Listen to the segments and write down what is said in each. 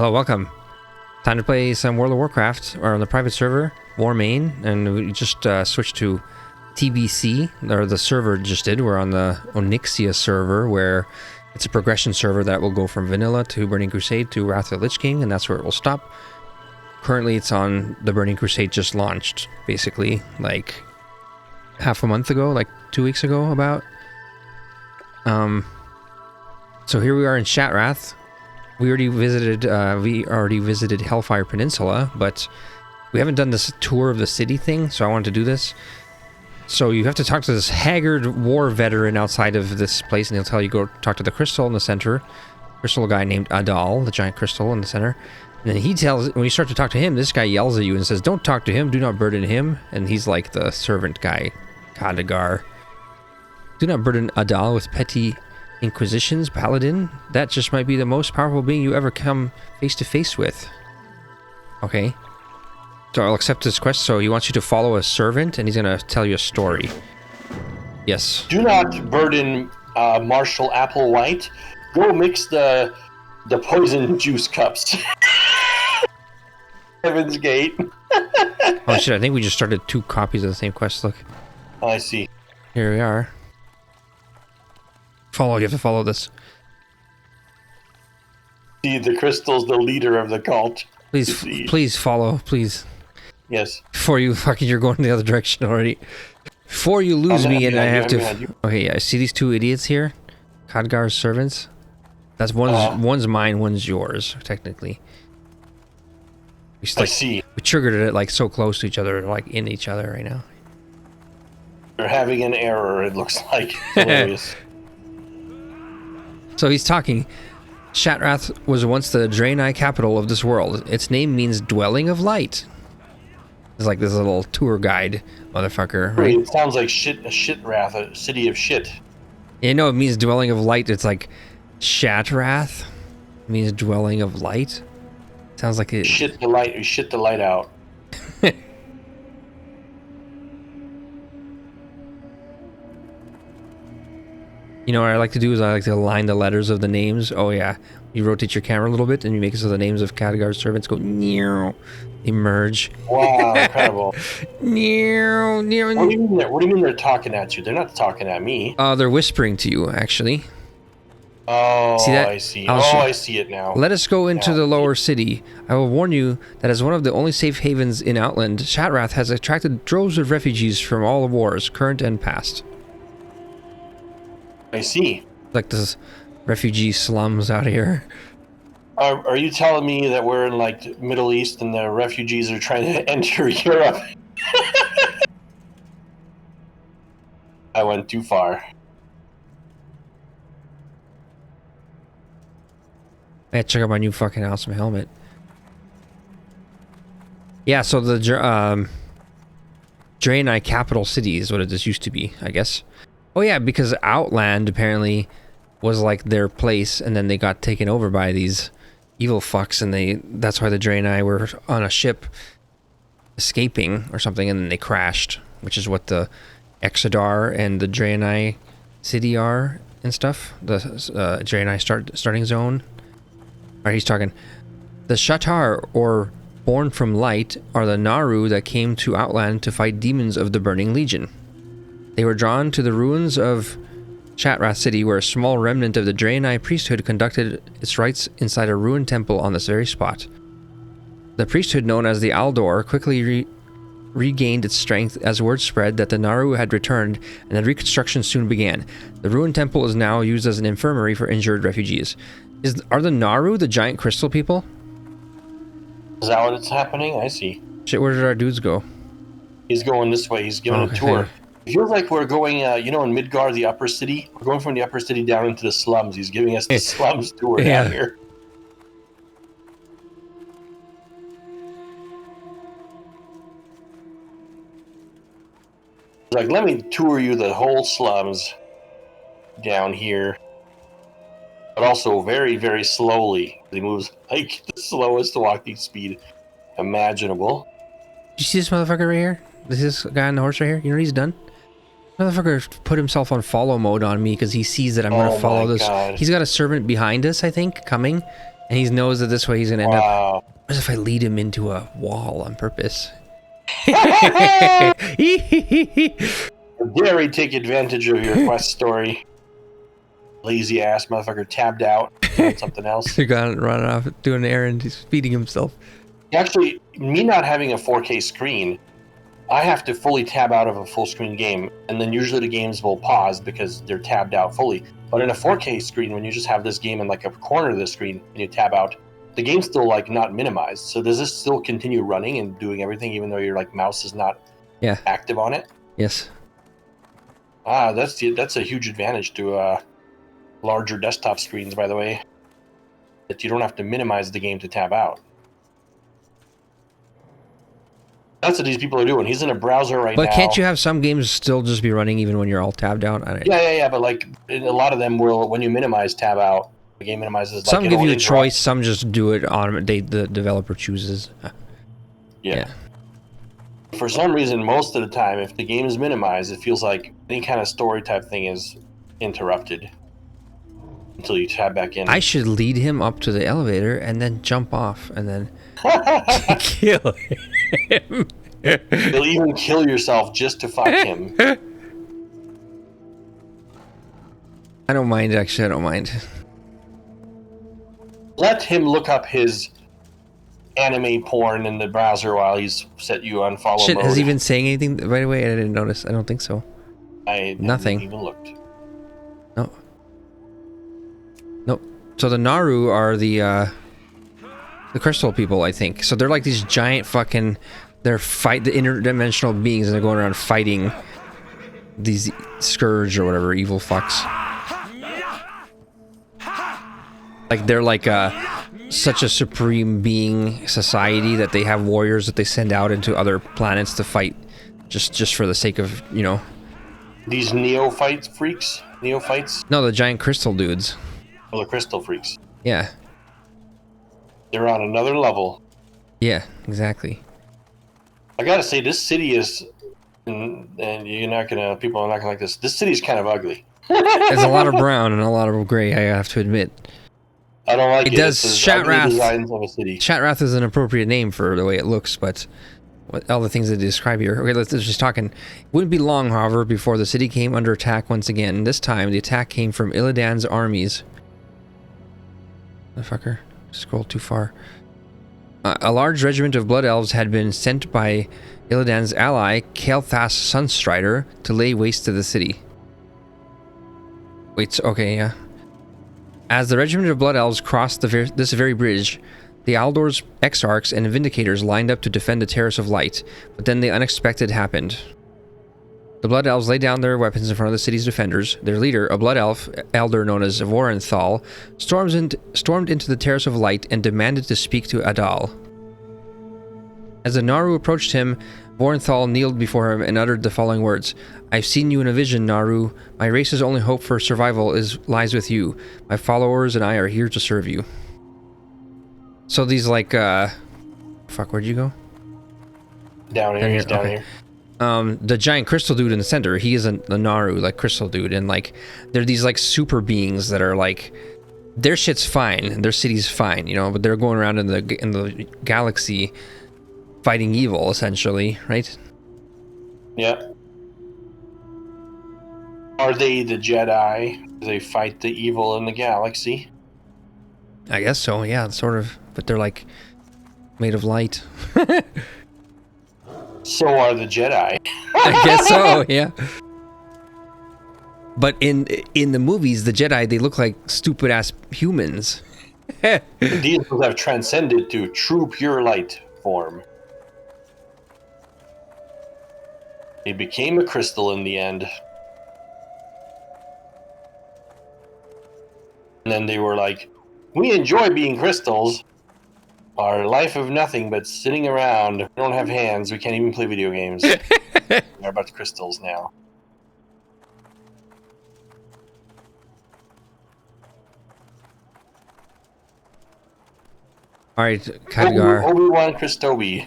Hello, welcome. Time to play some World of Warcraft. We're on the private server, Warmane, and we just switched to TBC, or the server just did. We're on the Onyxia server, where it's a progression server that will go from Vanilla to Burning Crusade to Wrath of the Lich King, and that's where it will stop. Currently, it's on the Burning Crusade just launched, basically, like half a month ago, like 2 weeks ago, about. So here we are in Shattrath. We already visited Hellfire Peninsula, but we haven't done this tour of the city thing, so I wanted to do this. So you have to talk to this haggard war veteran outside of this place, and he'll tell you go talk to the crystal in the center. Crystal guy named Adal, the giant crystal in the center. And then he tells, when you start to talk to him, this guy yells at you and says, "Don't talk to him, do not burden him." And he's like the servant guy, Khadgar. "Do not burden Adal with petty inquisitions, paladin. That just might be the most powerful being you ever come face to face with." Okay. So I'll accept this quest. So he wants you to follow a servant, and he's gonna tell you a story. Yes. "Do not burden Marshal Applewhite. Go mix the poison juice cups." Heaven's Gate. Oh shit, I think we just started 2 copies of the same quest. Look. I see. Here we are. Follow, you have to follow this. See, the crystal's the leader of the cult. Please follow, please. Yes. Before you fucking, you're going the other direction already. Before you lose me and I have to... Okay, yeah, see these 2 idiots here? Khadgar's servants? That's one's mine, one's yours, technically. I see. We triggered it like so close to each other, like in each other right now. They're having an error, it looks like. Hilarious. So he's talking. Shattrath was once the Draenei capital of this world. Its name means dwelling of light. It's like this little tour guide motherfucker, right? It sounds like Shattrath, a city of shit. You know, it means dwelling of light. It's like Shattrath. It means dwelling of light. Sounds like it. Shit the light. You shit the light out. You know what I like to do is I like to align the letters of the names. Oh yeah, you rotate your camera a little bit and you make it so the names of Khadgar's servants go near, they merge. Wow, incredible. Near. What do you mean they're talking at you? They're not talking at me. They're whispering to you, actually. Oh, see that? I see. I see it now. Let us go into the lower city. I will warn you that as one of the only safe havens in Outland, Shattrath has attracted droves of refugees from all the wars, current and past. I see. Like this refugee slums out here. Are you telling me that we're in like Middle East and the refugees are trying to enter Europe? I went too far. I had to check out my new fucking awesome helmet. Yeah, so the Draenei capital city is what it just used to be, I guess. Oh yeah, because Outland apparently was like their place, and then they got taken over by these evil fucks, and that's why the Draenei were on a ship escaping or something, and then they crashed, which is what the Exodar and the Draenei city are and stuff. The Draenei starting zone. Alright, he's talking. The Shattrath, or born from light, are the Naru that came to Outland to fight demons of the Burning Legion. They were drawn to the ruins of Shattrath City, where a small remnant of the Draenei priesthood conducted its rites inside a ruined temple on this very spot. The priesthood, known as the Aldor, quickly regained its strength as word spread that the Naru had returned, and that reconstruction soon began. The ruined temple is now used as an infirmary for injured refugees. Are the Naru the giant crystal people? Is that what it's happening? I see. Shit, where did our dudes go? He's going this way. He's giving a tour. It feels like we're going, you know, in Midgard, the upper city. We're going from the upper city down into the slums. He's giving us the slums tour down here. Like, let me tour you the whole slums down here. But also very, very slowly. He moves like the slowest walking speed imaginable. Did you see this motherfucker right here? This guy on the horse right here? You know what he's done? Motherfucker put himself on follow mode on me because he sees that I'm going to follow this. God. He's got a servant behind us, I think, coming. And he knows that this way he's gonna end up. Wow. What if I lead him into a wall on purpose? Dare he take advantage of your quest story? Lazy ass motherfucker tabbed out doing something else. He got running off doing an errand. He's feeding himself. Actually, me not having a 4K screen, I have to fully tab out of a full screen game, and then usually the games will pause because they're tabbed out fully. But in a 4K screen, when you just have this game in like a corner of the screen and you tab out, the game's still like not minimized. So does this still continue running and doing everything even though your like mouse is not active on it? Yes. Ah, that's a huge advantage to larger desktop screens, by the way. That you don't have to minimize the game to tab out. That's what these people are doing. He's in a browser right now. But can't you have some games still just be running even when you're all tabbed out? Yeah. But like in a lot of them, will when you minimize tab out, the game minimizes. Some give you a choice. Some just do it on the developer chooses. Yeah. For some reason, most of the time, if the game is minimized, it feels like any kind of story type thing is interrupted until you tab back in. I should lead him up to the elevator and then jump off and then kill him. You'll even kill yourself just to fuck him. I don't mind, actually. I don't mind. Let him look up his anime porn in the browser while he's set you on follow mode. Has he been saying anything right away? I didn't notice. I don't think so. Nothing. Even looked. No. Nope. So the Naru are the crystal people, I think. So they're like these giant fucking... They're the interdimensional beings, and they're going around fighting these scourge or whatever evil fucks. Like they're like such a supreme being society that they have warriors that they send out into other planets to fight, just for the sake of, you know. These neophyte freaks? Neophytes? No, the giant crystal dudes. Oh, the crystal freaks. Yeah. They're on another level. Yeah, exactly. I gotta say, this city is, and you're not gonna, people are not gonna like this. This city is kind of ugly. There's a lot of brown and a lot of gray, I have to admit. I don't like it. It does. Shattrath. Shattrath is an appropriate name for the way it looks, but all the things they describe here. Okay, let's just talking. It wouldn't be long, however, before the city came under attack once again. This time, the attack came from Illidan's armies. Motherfucker, scroll too far. A large regiment of blood elves had been sent by Illidan's ally, Kael'thas Sunstrider, to lay waste to the city. Wait, okay, yeah. As the regiment of blood elves crossed this very bridge, the Aldor's exarchs and vindicators lined up to defend the Terrace of Light, but then the unexpected happened. The blood elves laid down their weapons in front of the city's defenders. Their leader, a blood elf, elder known as Vorenthal, stormed into the Terrace of Light and demanded to speak to Adal. As the Naru approached him, Vorenthal kneeled before him and uttered the following words. "I've seen you in a vision, Naru. My race's only hope for survival lies with you. My followers and I are here to serve you." So these like, fuck, where'd you go? Down here, he's down here. The giant crystal dude in the center, he is a Naru, like crystal dude, and like they're these like super beings that are like, their shit's fine, their city's fine, you know, but they're going around in the galaxy fighting evil, essentially, right? Yeah. Are they the Jedi? Do they fight the evil in the galaxy? I guess so, yeah, sort of, but they're like made of light. So are the Jedi. I guess so, yeah. But in the movies, the Jedi, they look like stupid ass humans. These have transcended to true pure light form. They became a crystal in the end. And then they were like, we enjoy being crystals. Our life of nothing but sitting around. We don't have hands. We can't even play video games. They're about crystals now. All right, Khadgar. Obi-Wan Christobi.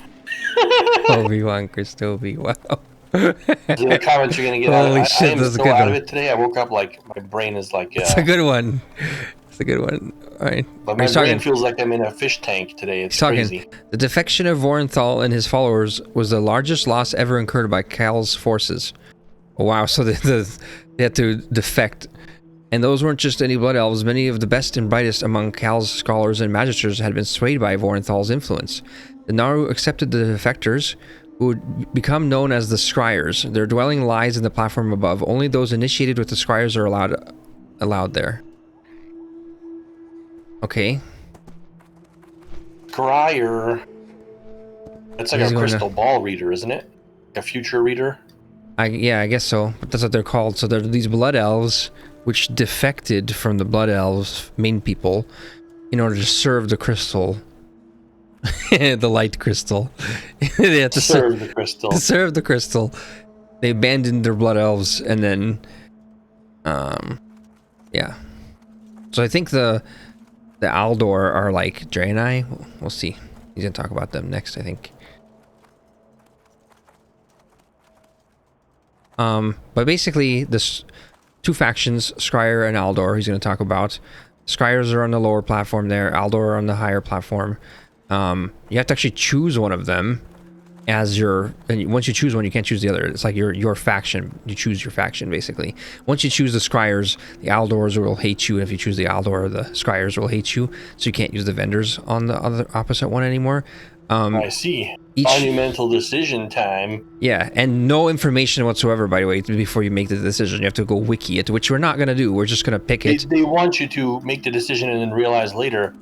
Obi-Wan Christobi. Wow. Is there a comment you're gonna get out of it? Holy shit, I am that's a so good out one. of it today. I woke up like my brain is like. It's a good one. It's a good one. All right. But my brain feels like I'm in a fish tank today. It's crazy. The defection of Vorenthal and his followers was the largest loss ever incurred by Cal's forces. Oh, wow, so they had to defect. And those weren't just any blood elves. Many of the best and brightest among Cal's scholars and magisters had been swayed by Vorenthal's influence. The Naru accepted the defectors, who would become known as the Scryers. Their dwelling lies in the platform above. Only those initiated with the Scryers are allowed there. Okay. Scryer. That's like a crystal ball reader, isn't it? A future reader? Yeah, I guess so. But that's what they're called. So they're these blood elves which defected from the blood elves main people in order to serve the crystal. The light crystal. They had to serve the crystal. To serve the crystal. They abandoned their blood elves and then yeah. So I think the Aldor are like Draenei. We'll see. He's gonna talk about them next, I think. But basically, this two factions, Scryer and Aldor, he's going to talk about. Scryers are on the lower platform there, Aldor are on the higher platform. You have to actually choose one of them as your, and once you choose one, you can't choose the other. It's like your faction. You choose your faction, basically. Once you choose the Scryers, the Aldors will hate you, and if you choose the Aldor, the Scryers will hate you, so you can't use the vendors on the other opposite one anymore. I see. Monumental decision time. Yeah, and no information whatsoever, by the way, before you make the decision. You have to go wiki it, which we're not going to do. We're just going to pick it. They want you to make the decision and then realize later.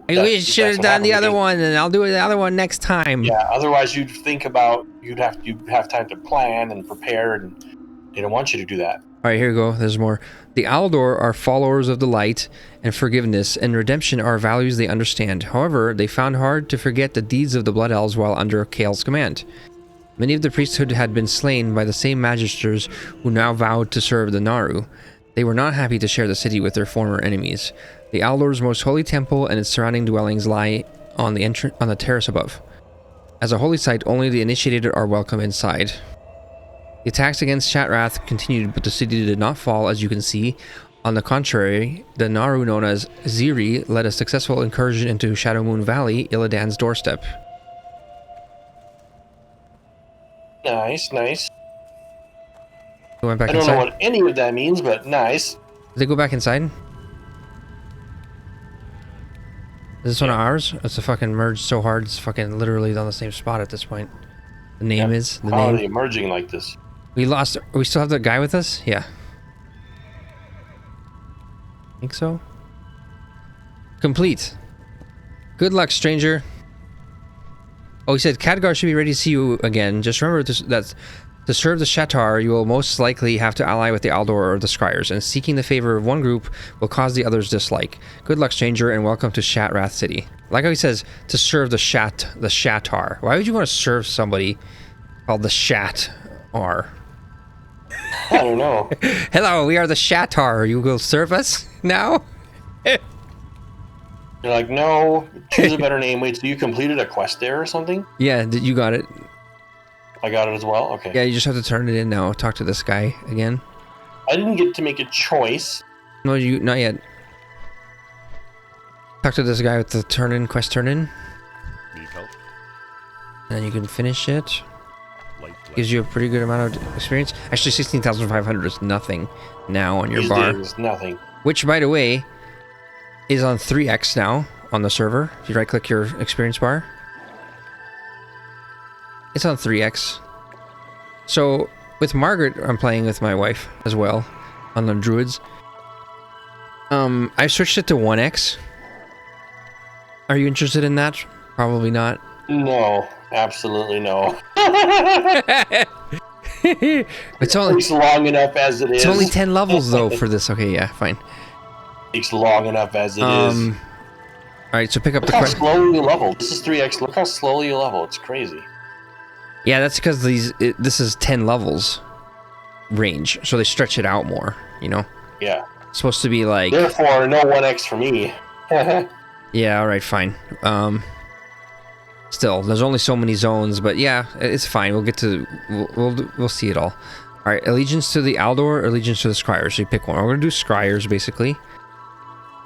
We should have done the other one, and I'll do the other one next time. Yeah, otherwise you'd think about, you'd have time to plan and prepare, and they don't want you to do that. All right, here we go. There's more. The Aldor are followers of the light, and forgiveness and redemption are values they understand. However, they found hard to forget the deeds of the Blood Elves while under Kael's command. Many of the priesthood had been slain by the same magisters who now vowed to serve the Naru. They were not happy to share the city with their former enemies. The Aldor's most holy temple and its surrounding dwellings lie on the terrace above. As a holy site, only the initiated are welcome inside. The attacks against Shattrath continued, but the city did not fall, as you can see. On the contrary, the Naru known as Ziri led a successful incursion into Shadowmoon Valley, Illidan's doorstep. Nice, nice. They went back I don't inside. know what any of that means, but nice. Did they go back inside? Is this one of ours? It's a fucking merged so hard, it's fucking literally on the same spot at this point. The name is... The How name. are they merging like this? We lost... We still have the guy with us? Yeah. Think so? Complete. Good luck, stranger. Oh, he said, Khadgar should be ready to see you again. Just remember that to serve the Shattar, you will most likely have to ally with the Aldor or the Scryers, and seeking the favor of one group will cause the others dislike. Good luck, stranger, and welcome to Shattrath City. Like how he says, to serve the Shattar. Why would you want to serve somebody called the Shattar? I don't know. Hello, we are the Shattar. You will serve us now? You're like, no, choose a better name. Wait, so you completed a quest there or something? Yeah, you got it. I got it as well? Okay. Yeah, you just have to turn it in now. Talk to this guy again. I didn't get to make a choice. No, not yet. Talk to this guy with the quest turn in. Need help? And you can finish it. Gives you a pretty good amount of experience. Actually, 16,500 is nothing now on your These bar. days, nothing. Which, by the way, is on 3x now on the server. If you right-click your experience bar, it's on 3x. So with Margaret, I'm playing with my wife as well on the druids. I switched it to 1x. Are you interested in that? Probably not. No, absolutely no. It's only takes long enough as it is. It's only 10 levels though for this. Okay, yeah, fine. Takes long enough as it is. Alright, so pick up Look the how quest. slowly you level. This is 3x. Look how slowly you level. It's crazy. Yeah, that's because this is 10 levels range, so they stretch it out more, you know? Yeah. It's supposed to be like... Therefore, no 1x for me. Yeah, alright, fine. Still, there's only so many zones, but yeah, it's fine. We'll get to... We'll see it all. Alright, allegiance to the Aldor, allegiance to the Scryers. So you pick one. We're going to do Scryers, basically.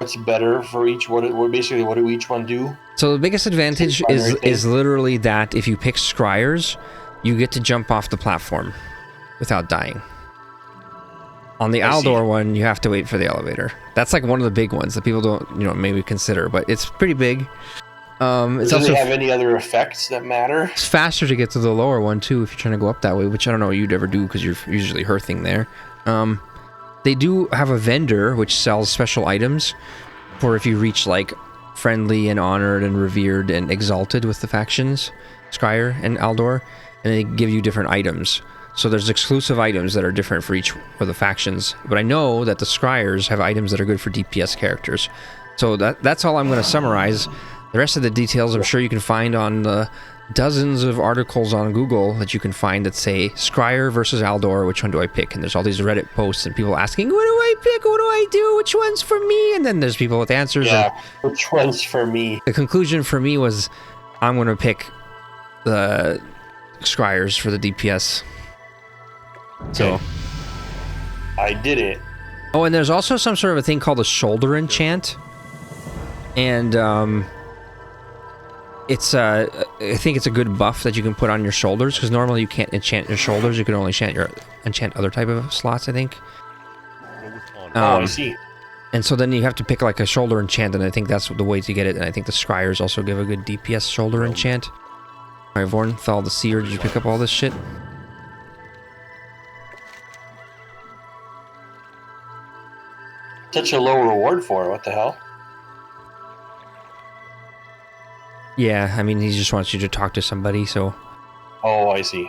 What's better for each? What basically what do each one do? So the biggest advantage is literally that if you pick Scryers, you get to jump off the platform without dying. On the Aldor one, you have to wait for the elevator. That's like one of the big ones that people don't, maybe consider, but it's pretty big. It's Does it have any other effects that matter? It's faster to get to the lower one too if you're trying to go up that way, which I don't know what you'd ever do because you're usually hearthing there. They do have a vendor which sells special items for if you reach like friendly and honored and revered and exalted with the factions, Scryer and Aldor, and they give you different items. So there's exclusive items that are different for each of the factions. But I know that the Scryers have items that are good for DPS characters. So that's all I'm going to summarize. The rest of the details I'm sure you can find on the dozens of articles on Google that you can find that say Scryer versus Aldor, which one do I pick? And there's all these Reddit posts and people asking, what do I pick? What do I do? Which one's for me? And then there's people with answers. Yeah, which one's for me? The conclusion for me was I'm going to pick the Scryers for the DPS. So okay. I did it. Oh, and there's also some sort of a thing called a shoulder enchant. And it's I think it's a good buff that you can put on your shoulders, because normally you can't enchant your shoulders, you can only enchant other type of slots, I think. I see. And so then you have to pick like a shoulder enchant, and I think that's the way to get it. And I think the Scryers also give a good DPS shoulder enchant. Alright, Vornthal the Seer, did you pick up all this shit? Such a low reward for it, what the hell? Yeah, I mean, he just wants you to talk to somebody, so... Oh, I see.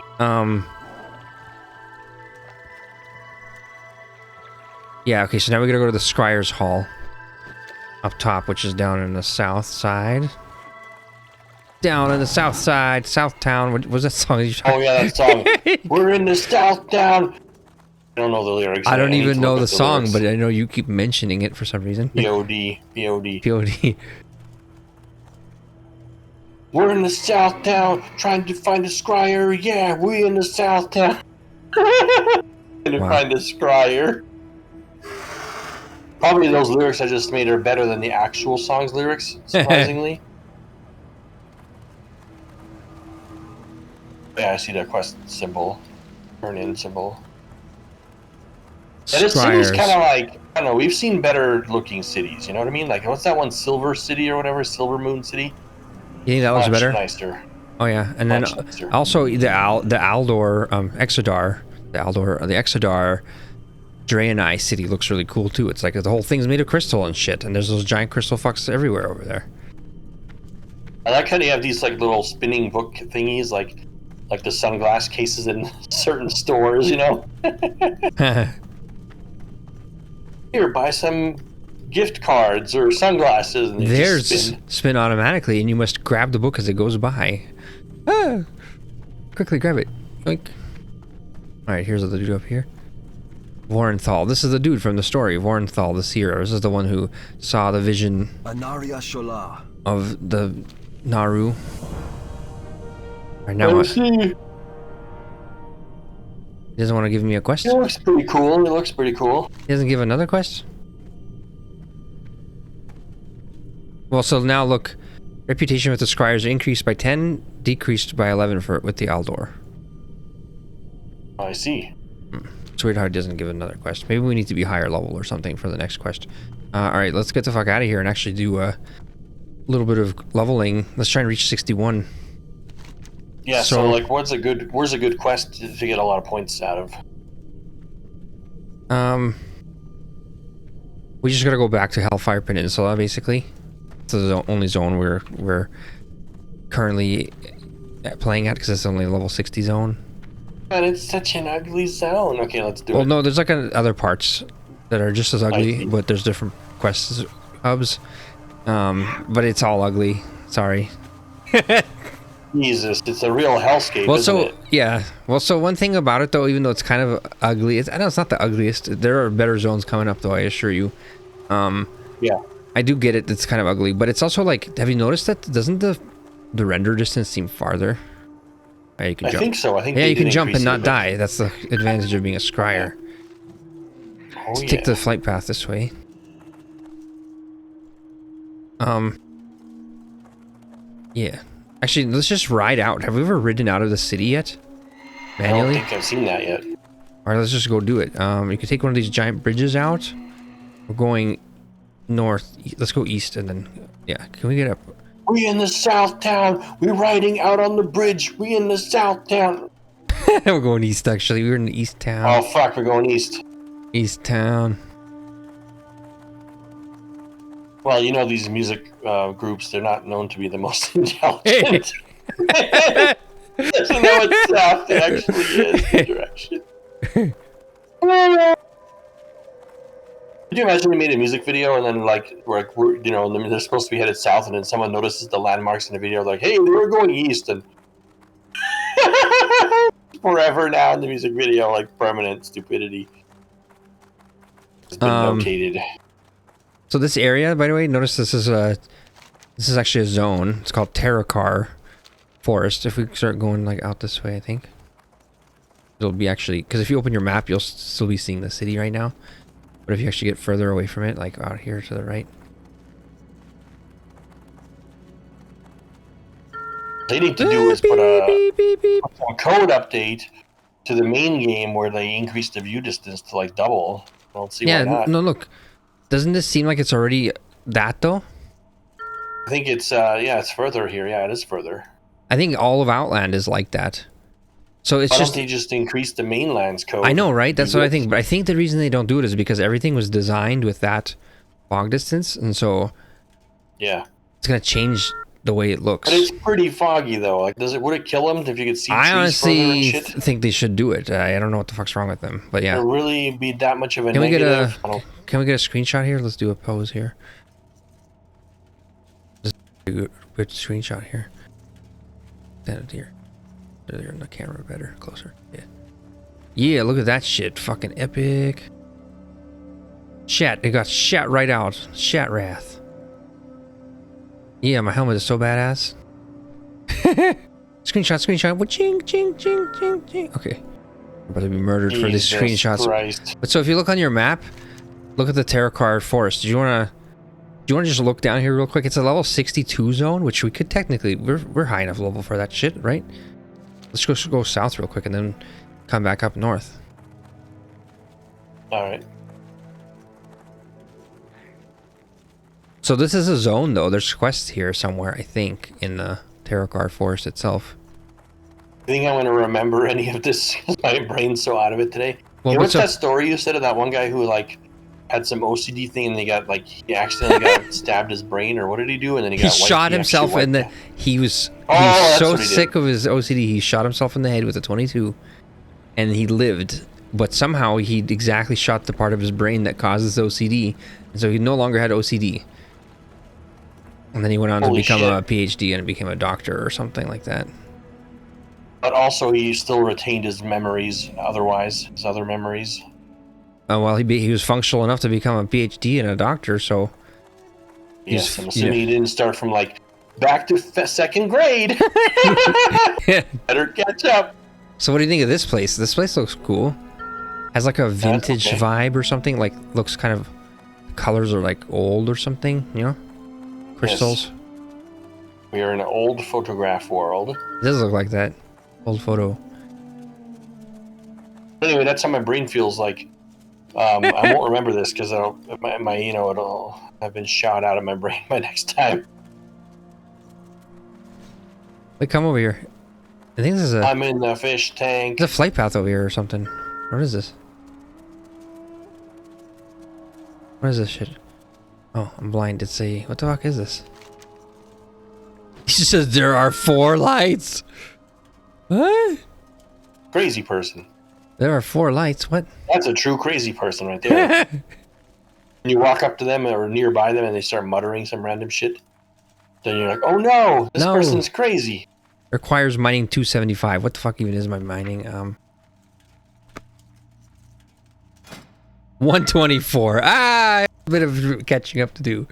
Yeah, okay, so now we're gonna go to the Scryer's Hall. Up top, which is down in the south side. Down in the south side, South Town. What was that song? Oh, yeah, that song. We're in the South Town. I don't know the lyrics. I don't even know the song, but I know you keep mentioning it for some reason. POD. POD. We're in the South Town, trying to find a Scryer. Yeah, we in the South Town. Trying to find a Scryer. Probably those lyrics I just made are better than the actual song's lyrics, surprisingly. Yeah, I see that quest symbol. Turn in symbol. And this city's kind of like, I don't know, we've seen better looking cities, you know what I mean? Like, what's that one, Silver City or whatever, Silver Moon City? You think that looks better? Nicer. Oh yeah, and then also the Aldor, Exodar, the Exodar Draenei city looks really cool too. It's like the whole thing's made of crystal and shit, and there's those giant crystal fucks everywhere over there. I like how they have these like little spinning book thingies, like the sunglass cases in certain stores, you know? Here, buy some gift cards or sunglasses. And theirs spin automatically, and you must grab the book as it goes by. Ah, quickly grab it. Oink. All right, here's the dude up here. Vornthal. This is the dude from the story. Vornthal the Seer. This is the one who saw the vision of the Naru. Right now, he doesn't want to give me a quest. It looks pretty cool. He doesn't give another quest. Well, so now look, reputation with the Scryers increased by 10, decreased by 11 with the Aldor. I see. It's weird how it doesn't give another quest. Maybe we need to be higher level or something for the next quest. Alright, let's get the fuck out of here and actually do a little bit of leveling. Let's try and reach 61. Yeah, so like, where's a good quest to get a lot of points out of? We just gotta go back to Hellfire Peninsula, basically. It's the only zone we're currently playing at, because it's only a level 60 zone. But it's such an ugly zone. Okay, let's do it. Well, no, there's like other parts that are just as ugly, but there's different quest hubs. But it's all ugly. Sorry. Jesus, it's a real hellscape, well, isn't it? Yeah. Well, so one thing about it, though, even though it's kind of ugly, I know it's not the ugliest. There are better zones coming up, though, I assure you. Yeah. I do get it. It's kind of ugly, but it's also like, have you noticed that? Doesn't the render distance seem farther? Yeah, you can jump. I think so. Yeah, you can jump and not die. That's the advantage of being a Scryer. Yeah. Oh, Let's take the flight path this way. Yeah. Actually, let's just ride out. Have we ever ridden out of the city yet? Manually? I don't think I've seen that yet. Alright, let's just go do it. You can take one of these giant bridges out. We're going north. Let's go east and then... Yeah, can we get up? We in the south town. We're riding out on the bridge. We in the south town. We're going east, actually. We're in the east town. Oh, fuck. We're going east. East town. Well, you know, these music groups, they're not known to be the most intelligent. So now it's south. It actually is the direction. Could you imagine they made a music video and then, like, we're you know, they're supposed to be headed south, and then someone notices the landmarks in the video, like, hey, they were going east, and forever now in the music video, like, permanent stupidity has been notated. So this area, by the way, notice this is actually a zone. It's called Terracar Forest. If we start going like out this way, I think it'll be actually, because if you open your map, you'll still be seeing the city right now. But if you actually get further away from it, like out here to the right, they need to do is put a code update to the main game where they increase the view distance to like double. I don't see why not. No, look. Doesn't this seem like it's already that though? I think it's yeah, it's further here. Yeah, it is further. I think all of Outland is like that. So it's Why just don't they just increase the mainland's code? I know, right? That's what I think. But I think the reason they don't do it is because everything was designed with that fog distance, and so yeah, it's gonna change the way it looks. But it's pretty foggy though. Like, would it kill them if you could see I trees further and honestly shit? think they should do it. I don't know what the fuck's wrong with them, but yeah. Would it really be that much of a Can we negative? can we get a screenshot here? Let's do a pose here. Just do a good screenshot here. Stand it here. There in the camera better, closer. Yeah. Yeah, look at that shit. Fucking epic. Shat, it got shat right out. Shattrath. Yeah, my helmet is so badass. Screenshot. What ching. Okay. I'm about to be murdered for these screenshots. Christ. But so if you look on your map, look at the Terracar Forest. Do you wanna just look down here real quick? It's a level 62 zone, which we could technically we're high enough level for that shit, right? Let's go south real quick and then come back up north. All right. So this is a zone though. There's quests here somewhere, I think, in the Terracar Forest itself. I think I'm going to remember any of this. My brain's so out of it today. Well, Hey, what's that story you said of that one guy who like had some OCD thing and they got like he accidentally got stabbed his brain, or what did he do? And then he shot himself in the. He was so sick of his OCD. He shot himself in the head with a 22, and he lived. But somehow he exactly shot the part of his brain that causes OCD, and so he no longer had OCD. And then he went on to become a PhD and became a doctor or something like that. But also, he still retained his memories. Otherwise, his other memories. Well, he was functional enough to become a PhD and a doctor, so. Yes, I'm assuming he didn't start from like back to second grade. Better catch up. So, what do you think of this place? This place looks cool. Has like a vintage vibe or something. Like looks kind of. The colors are like old or something. You know, crystals. Yes. We are in an old photograph world. It does look like that. Old photo. Anyway, that's how my brain feels like. I won't remember this because my it'll have been shot out of my brain by next time. Wait, come over here. I think this is a. I'm in the fish tank. There's a flight path over here or something. What is this? What is this shit? Oh, I'm blind. It's a. What the fuck is this? He just says there are 4 lights. What? Crazy person. There are 4 lights. What? That's a true crazy person right there. You walk up to them or nearby them and they start muttering some random shit. Then you're like, oh no, this person's crazy. Requires mining 275. What the fuck even is my mining? 124. A bit of catching up to do.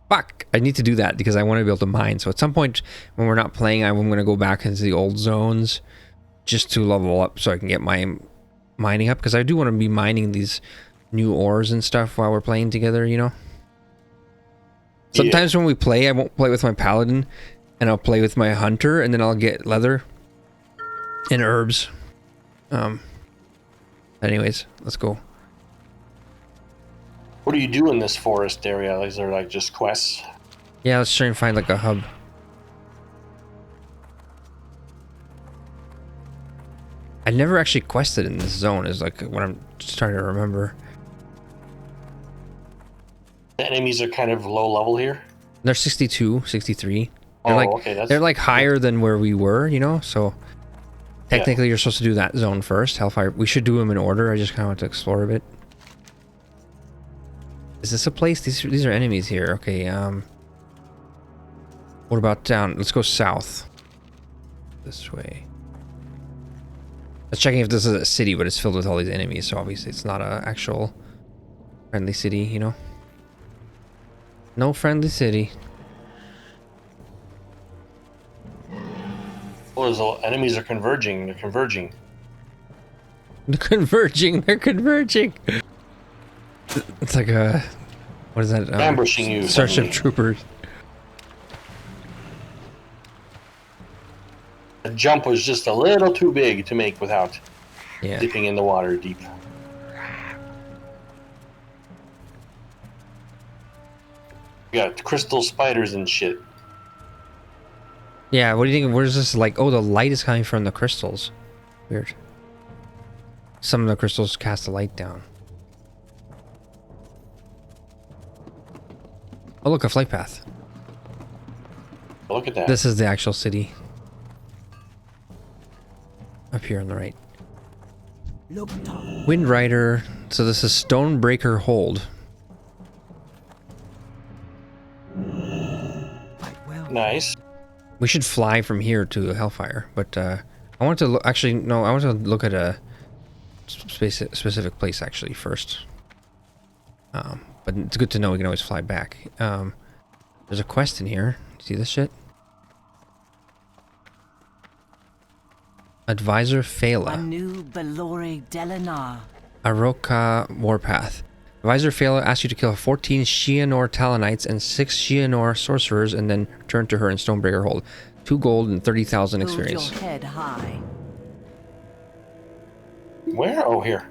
Fuck. I need to do that because I want to be able to mine. So at some point when we're not playing, I'm going to go back into the old zones just to level up so I can get my mining up, because I do want to be mining these new ores and stuff while we're playing together, you know? Sometimes when we play, I won't play with my paladin, and I'll play with my hunter, and then I'll get leather and herbs. Anyways, let's go. What do you do in this forest area? Is there like just quests? Yeah, let's try and find like a hub. I never actually quested in this zone, is like what I'm just trying to remember. The enemies are kind of low level here. They're 62, 63. They're okay, they're like higher than where we were, you know, so technically you're supposed to do that zone first. Hellfire. We should do them in order. I just kind of want to explore a bit. Is this a place? These are enemies here. Okay, what about down? Let's go south. This way. Let's checking if this is a city, but it's filled with all these enemies, so obviously it's not a actual friendly city, you know? No friendly city. Well, those enemies are converging. They're converging. They're converging. They're converging. It's like a... What is that? Ambushing you. Starship Troopers. The jump was just a little too big to make without dipping in the water deep. We got crystal spiders and shit. Yeah, what do you think? Where's this like? Oh, the light is coming from the crystals. Weird. Some of the crystals cast the light down. Oh, look, a flight path. Look at that. This is the actual city. Up here on the right. Wind Rider. So this is Stonebreaker Hold. Nice. We should fly from here to Hellfire, but I want to look. Actually, no, I want to look at a specific place actually first. But it's good to know we can always fly back. There's a quest in here. See this shit? Advisor Phala. Aroka Warpath. Advisor Phala asks you to kill 14 Shianor Talonites and 6 Shianor Sorcerers and then return to her in Stonebreaker Hold. 2 gold and 30,000 experience. Hold your head high. Where? Oh, here.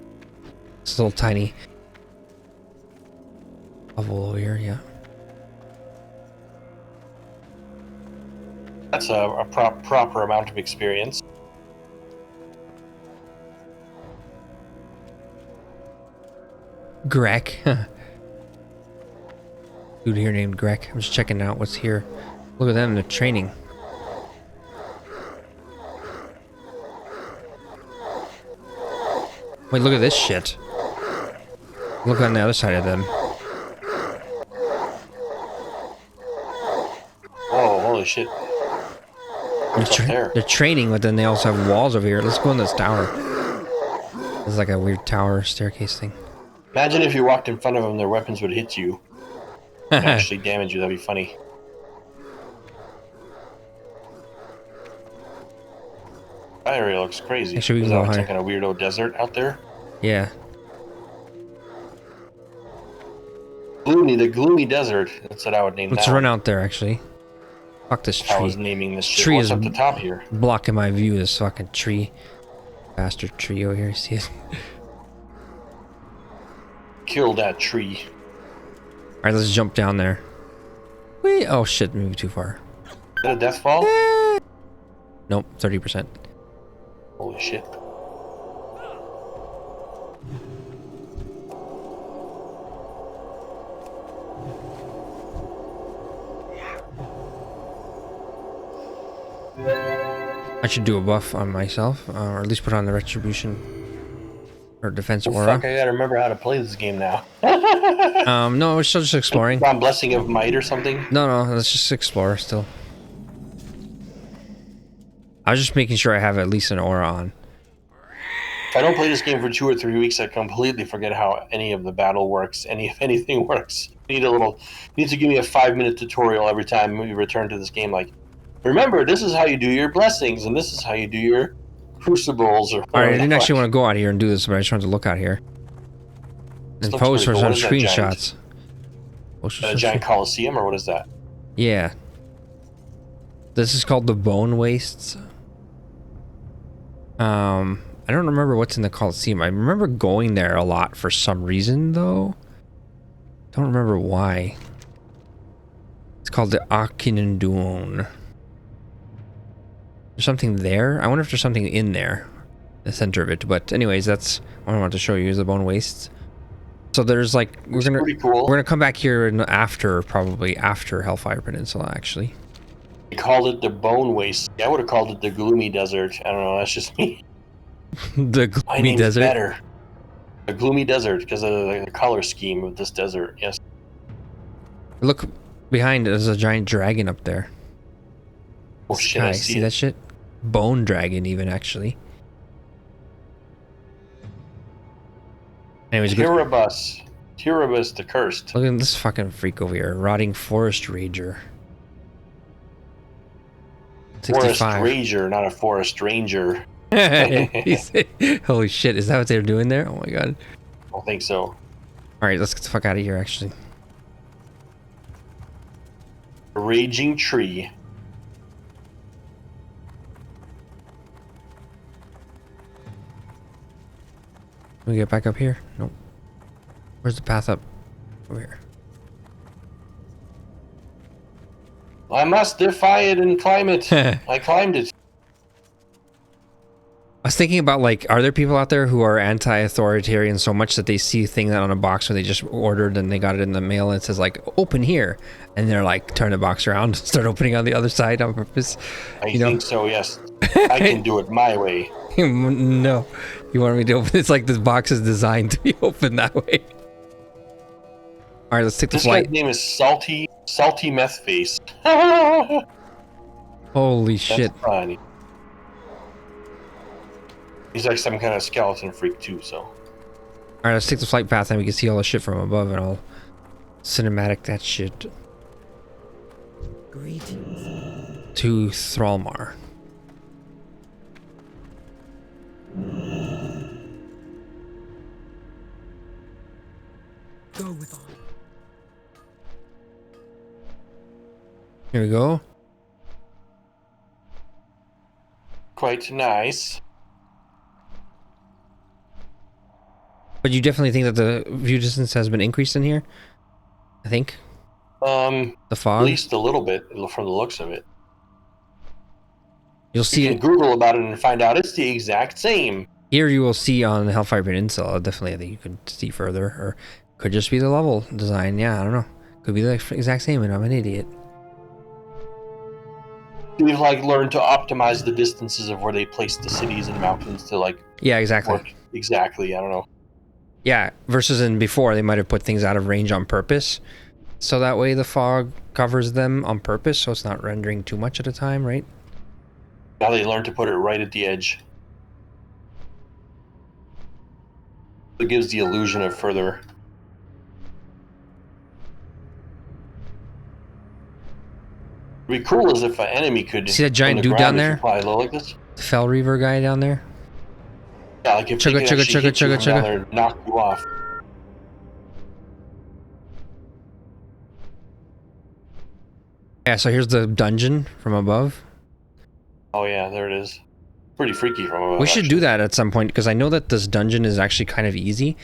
It's a little tiny level over here, yeah. That's a proper amount of experience. Greg. Dude here named Greg. I'm just checking out what's here. Look at them, they're training. Wait, look at this shit. Look on the other side of them. Oh, holy shit. They're training, but then they also have walls over here. Let's go in this tower. This is like a weird tower staircase thing. Imagine if you walked in front of them, their weapons would hit you and actually damage you. That'd be funny. That area looks crazy. Actually, we Is can that go like higher. some kind of weirdo desert out there? Yeah. The gloomy desert. That's what I would name Let's that run one. out there, actually. Fuck this I was tree. naming this shit. Tree What's is up the top here? blocking my view, this fucking tree. Bastard tree over here, you see it? Kill that tree. Alright, let's jump down there. Wait, oh shit, maybe too far. Is that a death fall? Nope, 30%. Holy shit. I should do a buff on myself, or at least put on the retribution or defense Oh, aura. fuck, I gotta remember how to play this game now. No, we're still just exploring. On Blessing of Might or something? No, let's just explore still. I was just making sure I have at least an aura on. If I don't play this game for 2 or 3 weeks, I completely forget how any of the battle works, if anything works. You need to give me a 5-minute tutorial every time we return to this game. Like, remember, this is how you do your blessings, and this is how you do your crucibles. Or Alright, I didn't actually want to go out here and do this, but I just wanted to look out here. And looks pose pretty for cool. some What is that giant? screenshots. A giant coliseum, or what is that? Yeah. This is called the Bone Wastes. I don't remember what's in the Coliseum. I remember going there a lot for some reason, though. Don't remember why. It's called the Akinenduon. There's something there. I wonder if there's something in there, the center of it. But anyways, that's what I wanted to show you is the Bone Wastes. So there's like we're gonna come back here and probably after Hellfire Peninsula, actually. They called it the Bone Waste. Yeah, I would have called it the Gloomy Desert. I don't know. That's just me. The Gloomy Desert. Better. The Gloomy Desert because of the color scheme of this desert. Yes. Look behind. There's a giant dragon up there. Oh shit! I see that shit. Bone dragon, even actually. Anyways, Tirabus the Cursed. Look at this fucking freak over here. Rotting Forest Rager. 65. Forest Rager, not a Forest Ranger. Holy shit, is that what they're doing there? Oh my god. I don't think so. Alright, let's get the fuck out of here, actually. A raging tree. Can we get back up here? Nope. Where's the path up? Over here. I must defy it and climb it. I climbed it. I was thinking about, like, are there people out there who are anti-authoritarian so much that they see a thing on a box when they just ordered and they got it in the mail and it says, like, open here. And they're like, turn the box around, start opening on the other side on purpose. I think so, yes. I can do it my way. No. You want me to open? It's like this box is designed to be opened that way. All right, let's take the flight. This guy's name is Salty Meth Face. Holy shit! That's funny. He's like some kind of skeleton freak too. So. All right, let's take the flight path and we can see all the shit from above and I'll cinematic that shit. Greetings. To Thrallmar. Go with honor. Here we go. Quite nice. But you definitely think that the view distance has been increased in here? I think. The fog? At least a little bit from the looks of it. You'll see you can Google about it and find out it's the exact same. Here you will see on the Hellfire Peninsula. Definitely, I think you could see further. Or could just be the level design. Yeah, I don't know. Could be the exact same and I'm an idiot. We've like learned to optimize the distances of where they place the cities and mountains to like exactly work exactly. I don't know. Yeah, versus in before they might have put things out of range on purpose, so that way the fog covers them on purpose, so it's not rendering too much at a time, right? Now they learn to put it right at the edge. It gives the illusion of further. It'd be cool as if an enemy could see that giant dude down there? Like this. The Fell Reaver guy down there? Yeah, like if chugga, knock you off. Yeah, so here's the dungeon from above. Oh yeah, there it is. Pretty freaky from above. We should do that at some point because I know that this dungeon is actually kind of easy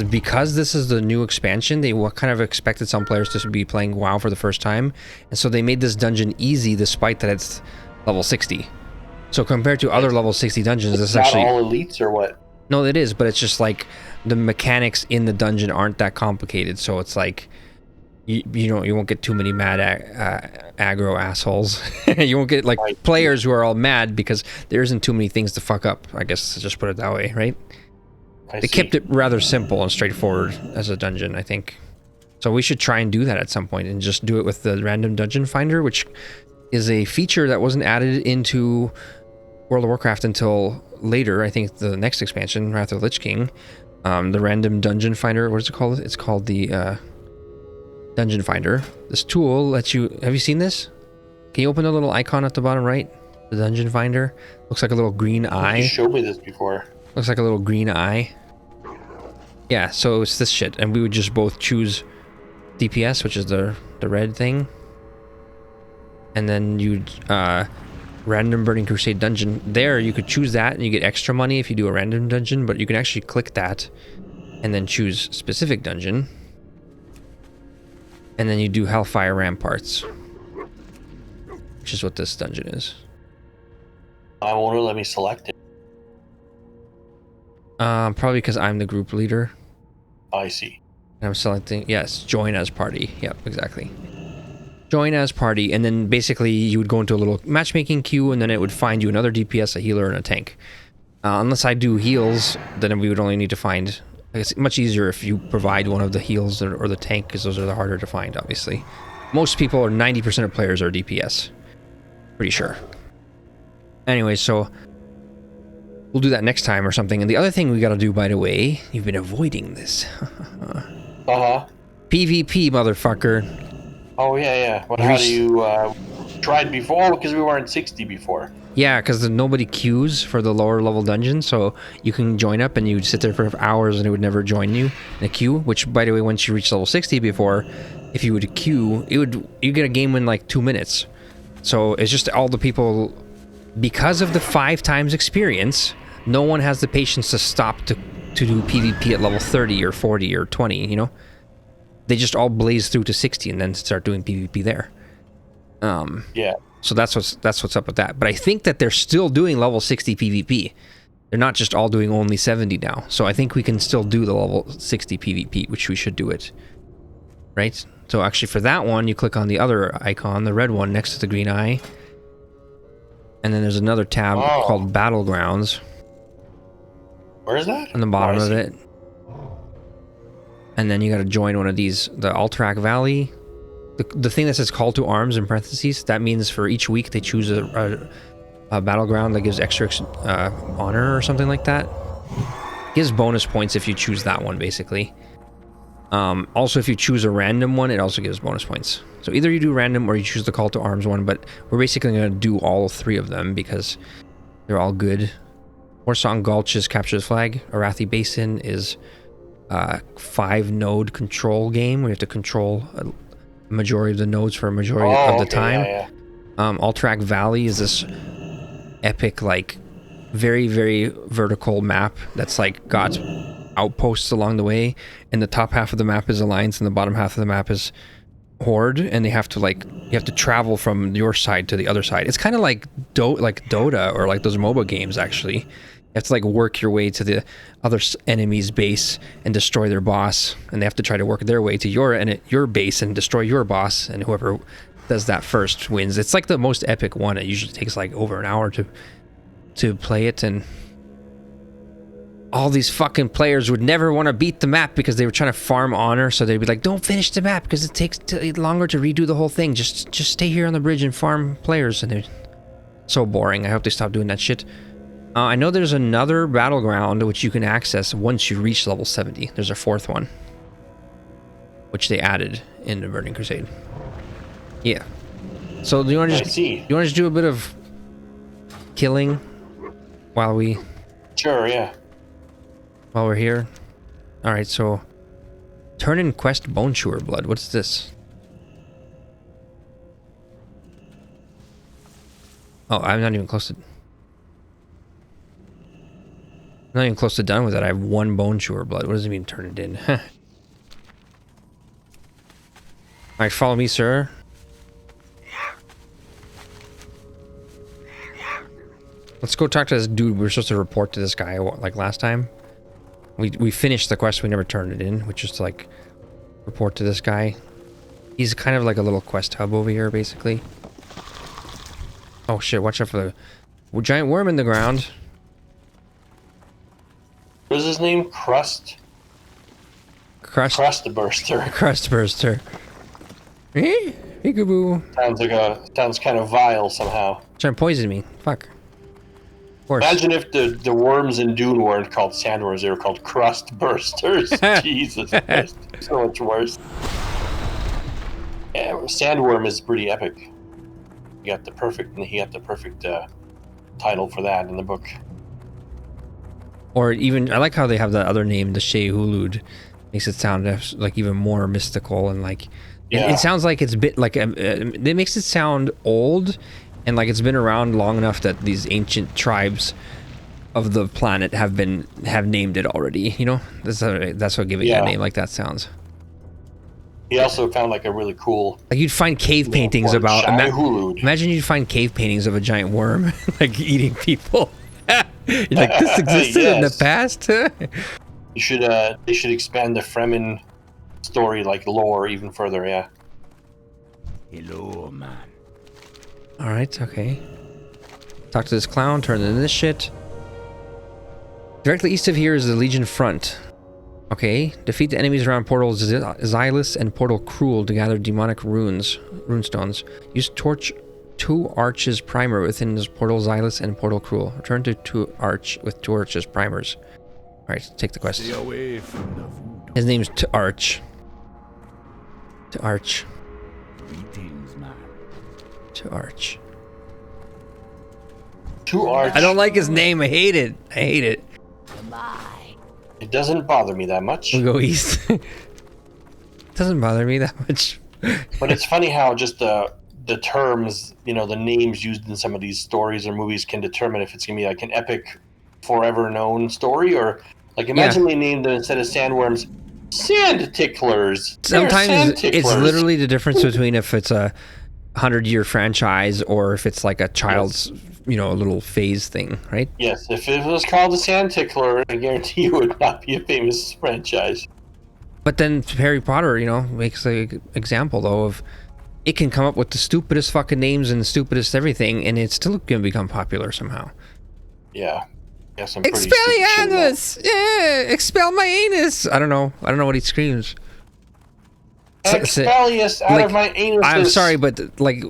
because this is the new expansion. They kind of expected some players to be playing WoW for the first time, and so they made this dungeon easy despite that it's level 60. So compared to other level 60 dungeons, this is actually not all elites or what? No, it is, but it's just like the mechanics in the dungeon aren't that complicated. So it's like you won't get too many mad aggro assholes. You won't get like players who are all mad because there isn't too many things to fuck up. I guess just put it that way, right? They kept it rather simple and straightforward as a dungeon, I think. So we should try and do that at some point and just do it with the random dungeon finder, which is a feature that wasn't added into World of Warcraft until later. I think the next expansion, Wrath of the Lich King, the random dungeon finder. What is it called? It's called the Dungeon Finder. This tool lets you... Have you seen this? Can you open the little icon at the bottom right? The Dungeon Finder. Looks like a little green eye. You showed me this before. Looks like a little green eye. Yeah, so it's this shit. And we would just both choose DPS, which is the red thing. And then you random Burning Crusade dungeon. There you could choose that and you get extra money if you do a random dungeon, but you can actually click that and then choose specific dungeon. And then you do Hellfire Ramparts, which is what this dungeon is. I won't let me select it. Probably because I'm the group leader. I see. And I'm selecting, yes, join as party. Yep, exactly. Join as party, and then basically you would go into a little matchmaking queue, and then it would find you another DPS, a healer, and a tank. Unless I do heals, then we would only need to find... It's much easier if you provide one of the heals or the tank, because those are the harder to find, obviously. Most people, or 90% of players, are DPS. Pretty sure. Anyway, so... We'll do that next time or something. And the other thing we gotta do, by the way... You've been avoiding this. Uh-huh. PvP, motherfucker. Oh, yeah. But how do you... tried before? Because we weren't 60 before. Yeah, because nobody queues for the lower level dungeons, so you can join up and you'd sit there for hours and it would never join you in a queue, which, by the way, once you reach level 60 before, if you would queue, you get a game in like 2 minutes. So it's just all the people, because of the 5 times experience, no one has the patience to stop to do PvP at level 30 or 40 or 20, you know? They just all blaze through to 60 and then start doing PvP there. Yeah. So that's what's up with that. But I think that they're still doing level 60 PvP. They're not just all doing only 70 now. So I think we can still do the level 60 PvP, which we should do it. Right? So actually for that one, you click on the other icon, the red one next to the green eye. And then there's another tab called Battlegrounds. Where is that? On the bottom of it. And then you got to join one of these, the Alterac Valley. The thing that says call to arms in parentheses, that means for each week they choose a battleground that gives extra honor or something like that. Gives bonus points if you choose that one, basically. Also, if you choose a random one, it also gives bonus points. So either you do random or you choose the call to arms one, but we're basically going to do all 3 of them because they're all good. Warsong Gulch is Capture the Flag. Arathi Basin is a 5-node control game where you have to control a majority of the nodes for a majority of the time. Yeah. Alterac Valley is this epic, like, very, very vertical map that's like got outposts along the way, and the top half of the map is Alliance and the bottom half of the map is Horde, and they have to, like, you have to travel from your side to the other side. It's kind of like Dota or like those MOBA games, actually. You have to, like, work your way to the other enemy's base and destroy their boss, and they have to try to work their way to your base and destroy your boss, and whoever does that first wins. It's like the most epic one. It usually takes like over an hour to play it, and all these fucking players would never want to beat the map because they were trying to farm honor, so they'd be like, don't finish the map because it takes longer to redo the whole thing. Just stay here on the bridge and farm players, and they're so boring. I hope they stop doing that shit. I know there's another battleground which you can access once you reach level 70. There's a 4th one, which they added in the Burning Crusade. Yeah. So do you want to just do a bit of killing while we? Sure. Yeah. While we're here. All right. So turn in quest Bone Chewer Blood. What's this? Oh, I'm not even close to. I'm not even close to done with it. I have 1 Bone Chewer Blood. What does it mean, turn it in? Alright, follow me, sir. Let's go talk to this dude. We were supposed to report to this guy, like, last time. We finished the quest, we never turned it in, which is to, like, report to this guy. He's kind of like a little quest hub over here, basically. Oh shit, watch out for the giant worm in the ground. What is his name? Crust Burster. Crust Burster. Peekaboo. Sounds kind of vile somehow. Trying to poison me. Fuck. Of course. Imagine if the worms in Dune weren't called sandworms, they were called Crust Bursters. Jesus Christ. So much worse. Yeah, Sandworm is pretty epic. He got the perfect title for that in the book. Or even, I like how they have the other name, the Shehulud. makes it sound like even more mystical and like Yeah. it sounds like it's a bit like it makes it sound old and like it's been around long enough that these ancient tribes of the planet have named it already. You know, that's what giving it a name like that sounds. He also found like a really cool. Like you'd find cave paintings about. Imagine you'd find cave paintings of a giant worm like eating people. You're like, this existed in the past. You should. They should expand the Fremen story, like lore, even further. Yeah. Hello, man. All right. Okay. Talk to this clown. Turn into this shit. Directly east of here is the Legion front. Okay. Defeat the enemies around portals SiRiUS and portal Cruel to gather demonic runestones. Use torch 2 arches primer within this portal SiRiUS and portal Cruel. Return to 2 arch with 2 arches primers. All right. Take the quest. Stay away from the voodoo. His name's To Arch. To Arch. Greetings, man. To Arch. To Arch. I don't like his name. I hate it. I hate it. It doesn't bother me that much. We'll go east. Doesn't bother me that much. But it's funny how just the terms, you know, the names used in some of these stories or movies can determine if it's gonna be like an epic, forever known story, or like imagine they named them instead of sandworms, sand ticklers. Sometimes it's literally the difference between if it's a 100-year franchise or if it's like a child's, you know, a little phase thing, right? Yes, if it was called a sand tickler, I guarantee you it would not be a famous franchise. But then Harry Potter, you know, makes an example though of it can come up with the stupidest fucking names and the stupidest everything, and it's still gonna become popular somehow. Yeah. Expelliarmus! Yeah, expel my anus! I don't know what he screams. Expellius out of my anus. I'm sorry, but like,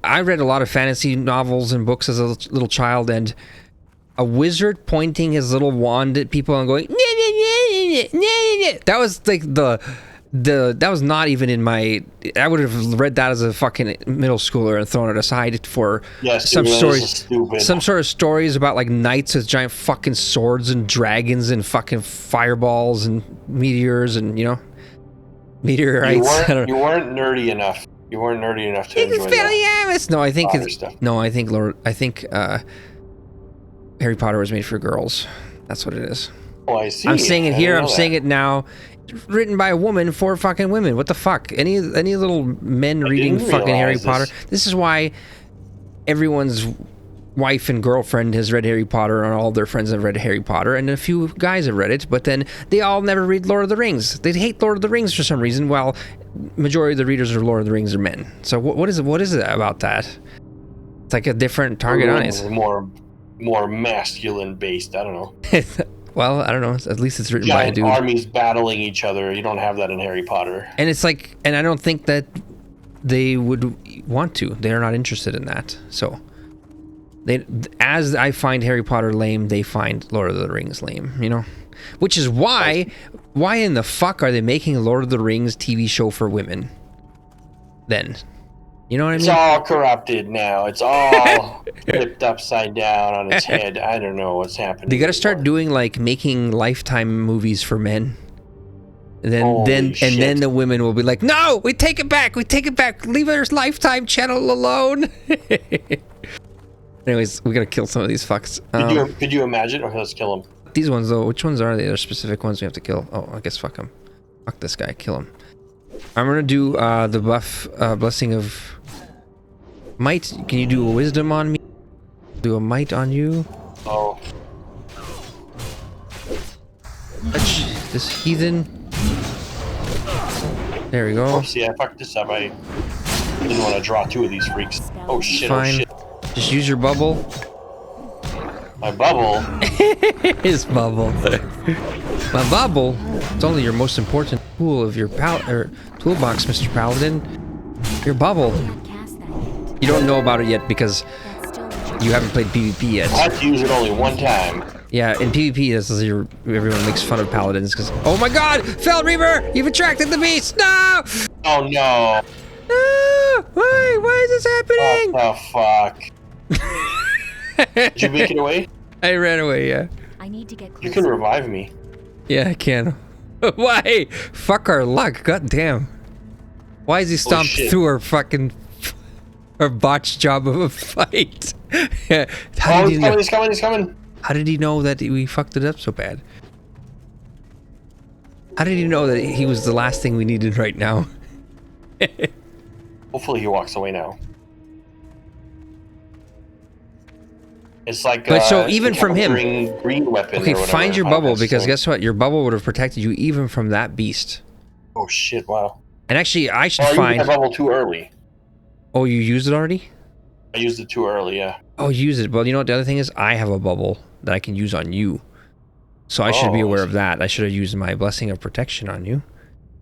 I read a lot of fantasy novels and books as a little child, and a wizard pointing his little wand at people and going, that was like that was not even in my. I would have read that as a fucking middle schooler and thrown it aside for some stories, some sort of stories about like knights with giant fucking swords and dragons and fucking fireballs and meteors and, you know, meteorites. You weren't nerdy enough. You weren't nerdy enough to enjoy that. No, I think I think Harry Potter was made for girls. That's what it is. Oh, I see. I'm saying it here. I'm saying it now. Written by a woman for fucking women. What the fuck? Any little men reading fucking Harry Potter? This is why everyone's wife and girlfriend has read Harry Potter, and all their friends have read Harry Potter, and a few guys have read it, but then they all never read Lord of the Rings. They hate Lord of the Rings for some reason, while majority of the readers of Lord of the Rings are men. So what is it about that? It's like a different target audience. More masculine based. I don't know. Well, I don't know. At least it's written by a dude. Armies battling each other. You don't have that in Harry Potter. And it's like, and I don't think that they would want to. They're not interested in that. So, as I find Harry Potter lame, they find Lord of the Rings lame. You know, which is why in the fuck are they making a Lord of the Rings TV show for women? Then. You know what I mean? It's all corrupted now. It's all flipped upside down on its head. I don't know what's happening. They got to start doing like making Lifetime movies for men. And then the women will be like, "No, we take it back. We take it back. Leave our Lifetime channel alone." Anyways, we got to kill some of these fucks. Could you imagine? Okay, let's kill them. These ones though, which ones are they? There's specific ones we have to kill. Oh, I guess fuck him. Fuck this guy. Kill him. I'm gonna do the buff blessing of might. Can you do a wisdom on me? Do a might on you? Oh. Touch this heathen. There we go. Oopsie, I fucked this up. I didn't want to draw 2 of these freaks. Oh shit, Fine. oh shit. Just use your bubble. My bubble? His bubble. My bubble? It's only your most important tool of your toolbox, Mr. Paladin. Your bubble. You don't know about it yet because you haven't played PvP yet. I have to use it only one time. Yeah, in PvP, everyone makes fun of paladins because, oh my god, Fel Reaver, you've attracted the beast. No! Oh no! No! Why is this happening? What the fuck? Did you make it away? I ran away. Yeah. I need to get closer. You can revive me. Yeah, I can. Why? Fuck our luck. God damn. Why is he stomped through our fucking our botched job of a fight? How did he's coming. How did he know that we fucked it up so bad? How did he know that he was the last thing we needed right now? Hopefully he walks away now. It's like but so even from him, green weapon. Okay, find your bubble, because guess what? Your bubble would have protected you even from that beast. Oh shit! Wow. And actually, I should find. find. I used my bubble too early. Oh, you used it already? I used it too early. Yeah. Oh, use it. Well, you know what the other thing is? I have a bubble that I can use on you. So I should be aware of that. I should have used my blessing of protection on you.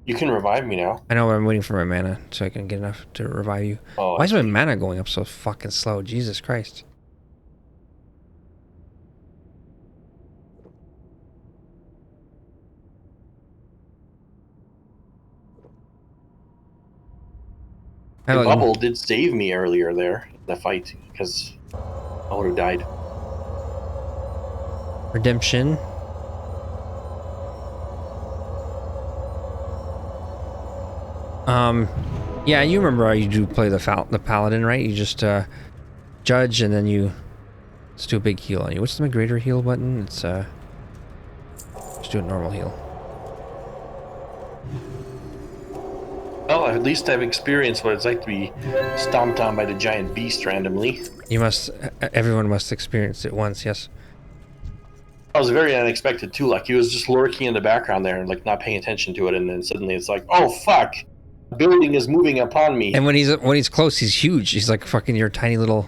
You can revive me now. I know, but I'm waiting for my mana so I can get enough to revive you. Oh, why is my mana going up so fucking slow? Jesus Christ. The bubble did save me earlier there in the fight, because I would have died. Redemption. Yeah, you remember how you do play the paladin, right? You just judge and then you just do a big heal on you. What's the greater heal button? It's just do a normal heal. Well, at least I've experienced what it's like to be stomped on by the giant beast randomly. You must, everyone must experience it once, yes. That was very unexpected too. Like he was just lurking in the background there and like not paying attention to it, and then suddenly it's like, oh fuck, the building is moving upon me. And when he's close, he's huge. He's like fucking your tiny little,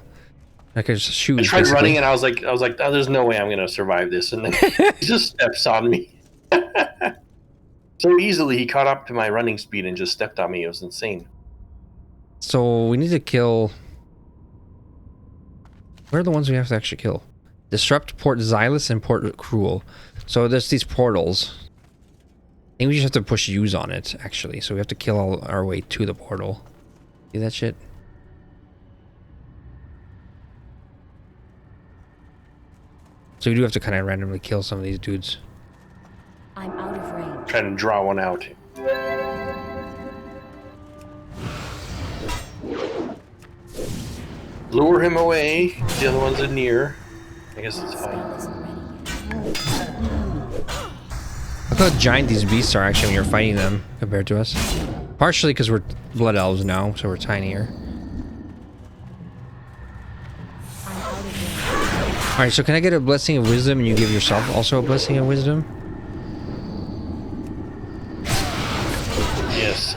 like his shoes. I tried running and I was like, oh, there's no way I'm gonna survive this, and then he just steps on me. So easily he caught up to my running speed and just stepped on me. It was insane. So we need to kill. Where are the ones we have to actually kill? Disrupt Port Xylus and Port Cruel. So there's these portals. I think we just have to push U's on it, actually. So we have to kill all our way to the portal. See that shit? So we do have to kind of randomly kill some of these dudes. I'm out of range. Trying to draw one out. Lure him away. The other ones are near. I guess it's fine. Look how giant these beasts are actually when you're fighting them compared to us. Partially because we're blood elves now, so we're tinier. Alright, so can I get a blessing of wisdom and you give yourself also a blessing of wisdom? Yes,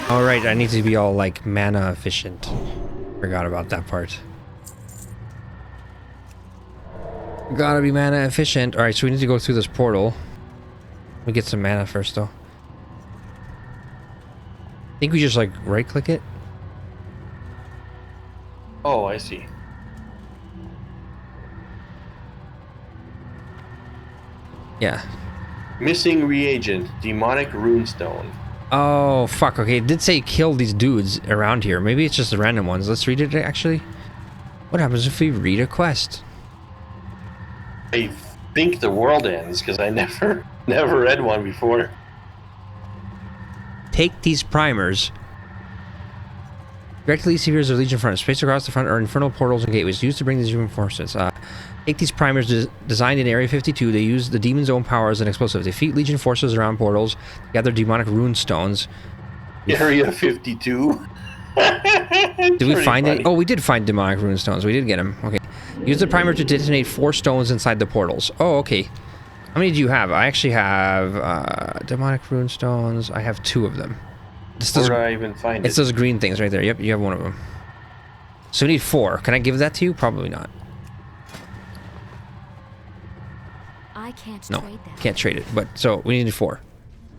Alright, I need to be all like mana efficient. Forgot about that part. Gotta be mana efficient. Alright, so we need to go through this portal. We get some mana first though. I think we just like right click it. Oh, I see. Yeah. Missing reagent, demonic runestone. Oh, fuck. Okay, it did say kill these dudes around here. Maybe it's just the random ones. Let's read it, actually. What happens if we read a quest? I think the world ends, because I never read one before. Take these primers. Directly seviers of Legion front. Space across the front are infernal portals and gateways used to bring these reinforcements. Take these primers designed in Area 52. They use the demon's own power as an explosive. Defeat Legion forces around portals. Gather demonic rune stones. Area 52. Did we find it? Oh, we did find demonic rune stones. We did get them. Okay. Use the primer to detonate 4 stones inside the portals. Oh, okay. How many do you have? I actually have demonic rune stones. I have 2 of them. Where do I even find it? It's those green things right there. Yep, you have 1 of them. So we need 4. Can I give that to you? Probably not. I can't trade that. Can't trade it. But so we need 4,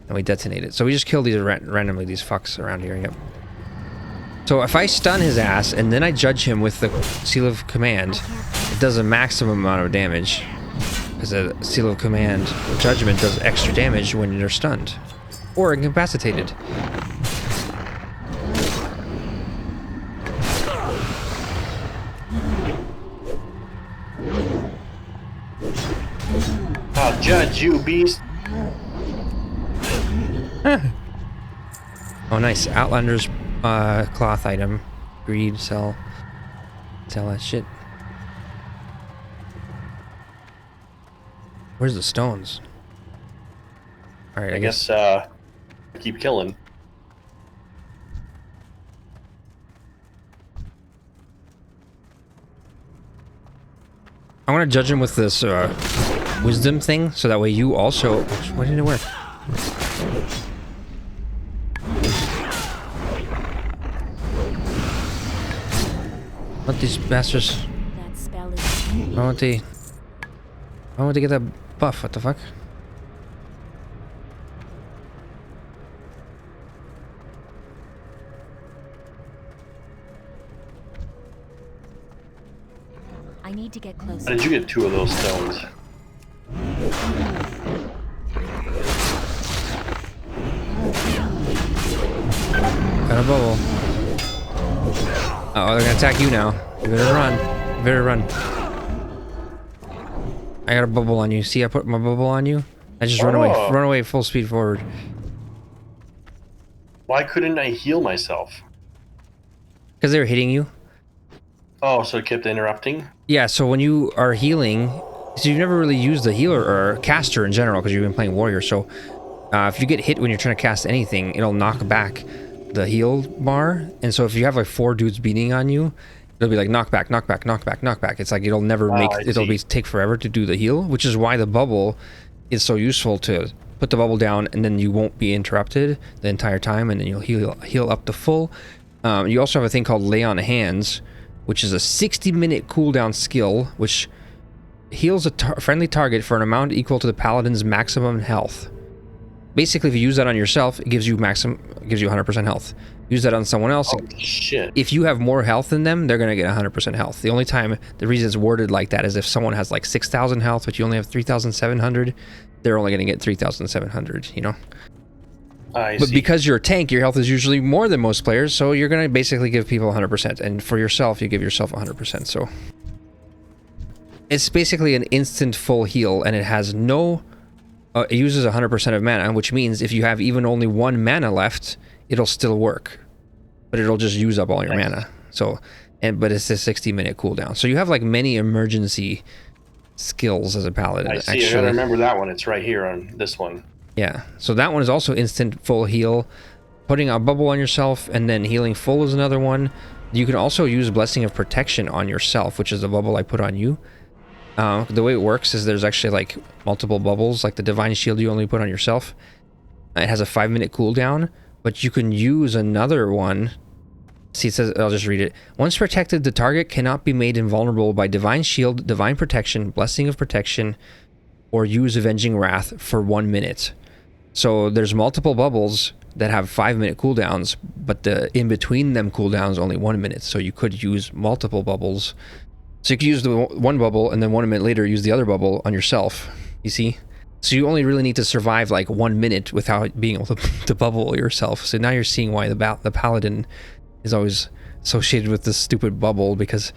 and we detonate it. So we just kill these randomly, these fucks around here. Yep. So if I stun his ass and then I judge him with the Seal of Command, it does a maximum amount of damage. Because the Seal of Command Judgment does extra damage when you're stunned or incapacitated. judge you, beast. Oh, nice. Outlander's cloth item. Greed, sell that shit. Where's the stones? All right, I guess keep killing. I want to judge him with this wisdom thing, so that way you also. Why didn't it work? What these bastards? That spell is I want to get that buff. What the fuck? I need to get How closer. did you get 2 of those stones? Got a bubble. Uh oh, they're gonna attack you now. You better run. You better run. I got a bubble on you. See, I put my bubble on you. I just run away full speed forward. Why couldn't I heal myself? Because they were hitting you. Oh, so it kept interrupting? Yeah, so when you are healing, so you've never really used the healer or caster in general because you've been playing warrior. So if you get hit when you're trying to cast anything, it'll knock back the heal bar. And so if you have like 4 dudes beating on you, it'll be like knockback, knockback, knockback, knockback. It's like it'll never take forever to do the heal, which is why the bubble is so useful to put the bubble down and then you won't be interrupted the entire time, and then you'll heal up to full. You also have a thing called Lay on Hands, which is a 60-minute cooldown skill, which heals a friendly target for an amount equal to the paladin's maximum health. Basically, if you use that on yourself, it gives you 100% health. Use that on someone else. Oh, shit. If you have more health than them, they're gonna get 100% health. The reason it's worded like that is if someone has like 6,000 health, but you only have 3,700, they're only gonna get 3,700. You know. I But see. because you're a tank, your health is usually more than most players, so you're gonna basically give people 100%, and for yourself, you give yourself 100%. So it's basically an instant full heal, and it has no. It uses 100% of mana, which means if you have even only 1 mana left, it'll still work, but it'll just use up all your mana. So, but it's a 60-minute cooldown. So you have like many emergency skills as a paladin. I see. Actually. I gotta remember that one. It's right here on this one. Yeah. So that one is also instant full heal. Putting a bubble on yourself and then healing full is another one. You can also use Blessing of Protection on yourself, which is the bubble I put on you. The way it works is there's actually like multiple bubbles, like the Divine Shield you only put on yourself. It has a 5-minute cooldown, but you can use another one. See, it says, I'll just read it. Once protected, the target cannot be made invulnerable by Divine Shield, Divine Protection, Blessing of Protection, or use Avenging Wrath for 1 minute. So there's multiple bubbles that have 5-minute cooldowns, but the in between them cooldowns only 1 minute. So you could use multiple bubbles. So you could use the one bubble and then 1 minute later use the other bubble on yourself. You see? So you only really need to survive like 1 minute without being able to bubble yourself. So now you're seeing why the paladin is always associated with this stupid bubble, because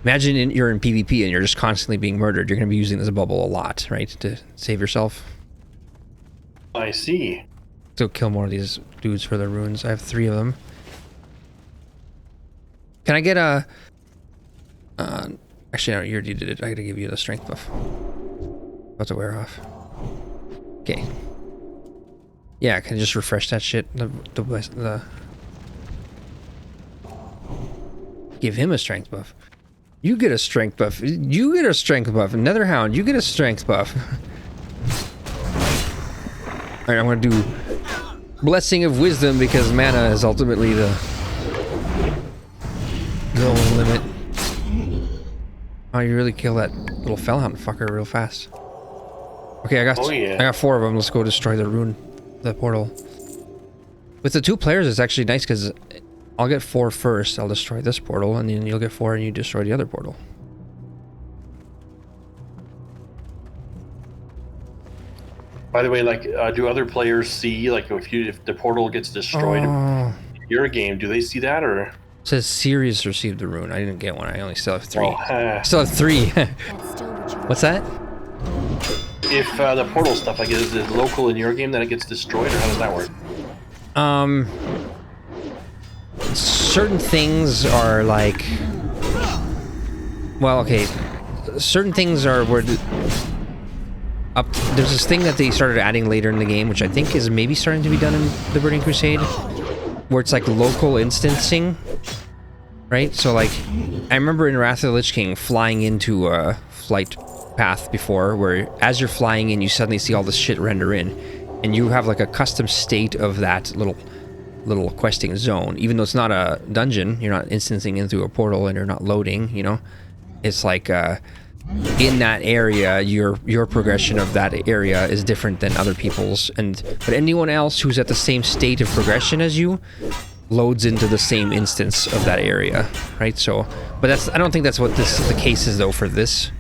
imagine you're in PvP and you're just constantly being murdered. You're going to be using this bubble a lot, right? To save yourself. I see. So kill more of these dudes for their runes. I have 3 of them. Can I get a... actually, no, you already did it. I gotta give you the strength buff. About to wear off. Okay. Yeah, can I just refresh that shit? The give him a strength buff. You get a strength buff. You get a strength buff. Netherhound, you get a strength buff. Alright, I'm gonna do Blessing of Wisdom because mana is ultimately the only limit. Oh, you really kill that little fellhound fucker real fast. Okay, I got 4 of them. Let's go destroy the portal. With the 2 players, it's actually nice because I'll get 4 first. I'll destroy this portal, and then you'll get 4 and you destroy the other portal. By the way, like, do other players see, like, if the portal gets destroyed in your game, do they see that, or? It says SiRiUS received the rune. I didn't get one. I only still have 3. Oh, Still have 3. That's still what you What's that? If the portal stuff, like, is it local in your game that it gets destroyed, or how does that work? Certain things are like, well, okay, certain things are where there's this thing that they started adding later in the game, which I think is maybe starting to be done in the Burning Crusade, where it's like local instancing, right? So like, I remember in Wrath of the Lich King flying into a flight path before, where as you're flying in, you suddenly see all this shit render in, and you have like a custom state of that little questing zone. Even though it's not a dungeon, you're not instancing in through a portal, and you're not loading, you know? It's like, in that area, your progression of that area is different than other people's, but anyone else who's at the same state of progression as you loads into the same instance of that area, right? So, but I don't think that's what the case is though for this.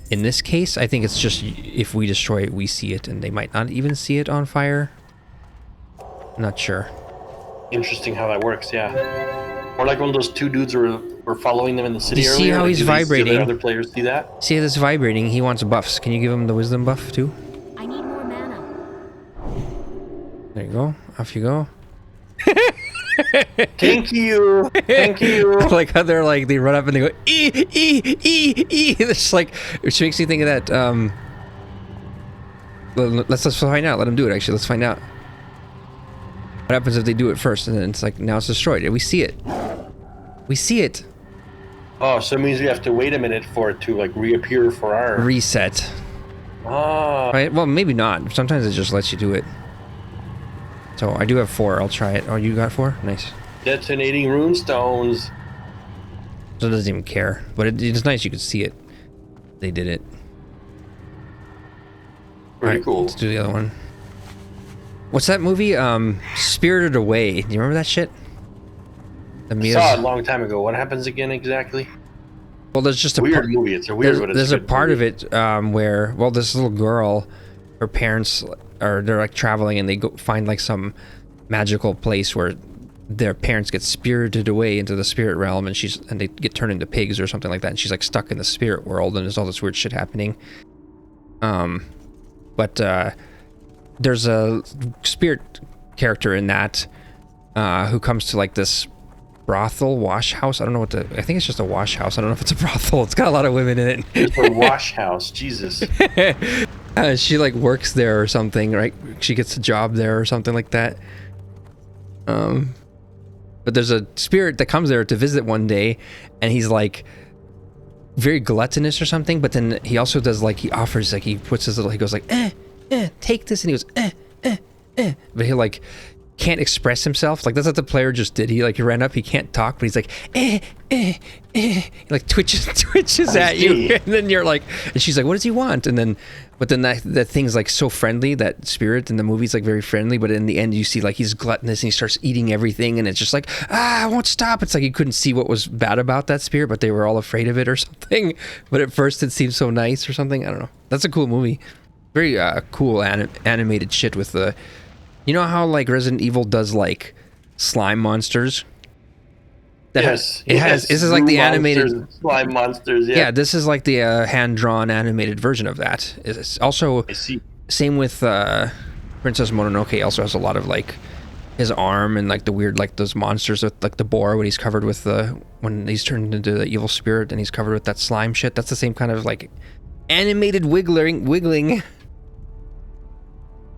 In this case, I think it's just if we destroy it, we see it, and they might not even see it on fire. Not sure. Interesting how that works, yeah. Or like when those two dudes were following them in the city you earlier. See how like, he's vibrating? Other players see that? See this vibrating? He wants buffs. Can you give him the wisdom buff too? I need more mana. There you go. Off you go. Thank you. Thank you. Like how they're like, they run up and they go e. It's like, which makes me think of that. Let's find out. Let them do it. Actually, let's find out. What happens if they do it first, and then it's like, now it's destroyed? We see it. We see it. Oh, so it means we have to wait a minute for it to like reappear for our Reset. Oh. Right? Well, maybe not. Sometimes it just lets you do it. So I do have 4. I'll try it. Oh, you got 4? Nice. Detonating runestones. So it doesn't even care. But it's nice you could see it. They did it. Pretty cool. Let's do the other one. What's that movie? Spirited Away. Do you remember that shit? I saw it a long time ago. What happens again exactly? Well, there's just a weird movie. It's a weird one. There's a part of it where, well, this little girl, her parents they're like traveling, and they go find like some magical place where their parents get spirited away into the spirit realm, and they get turned into pigs or something like that, and she's like stuck in the spirit world, and there's all this weird shit happening. But there's a spirit character in that who comes to like this brothel wash house. I don't know what I think it's just a wash house. I don't know if it's a brothel. It's got a lot of women in it. It's a wash house. Jesus. She like works there or something, right? She gets a job there or something like that. But there's a spirit that comes there to visit one day, and he's like very gluttonous or something, but then he also does like, he offers, like, he puts his little, he goes like, take this, and he goes, but he like can't express himself. Like, that's what the player just did. He ran up, he can't talk, but he's like, he like twitches at you, and then you're like, and she's like, what does he want? And then, but then that thing's like so friendly, that spirit in the movie's like very friendly, but in the end you see like he's gluttonous and he starts eating everything, and it's just like, I won't stop. It's like you couldn't see what was bad about that spirit, but they were all afraid of it or something. But at first it seemed so nice or something. I don't know. That's a cool movie. Very cool animated shit with the, you know how like Resident Evil does like slime monsters? Yes, this is like the animated slime monsters. Yeah, this is like the hand-drawn animated version of that. It's also same with Princess Mononoke. Also has a lot of like his arm and like the weird, like those monsters with like the boar when he's covered with when he's turned into the evil spirit and he's covered with that slime shit. That's the same kind of like animated wiggling.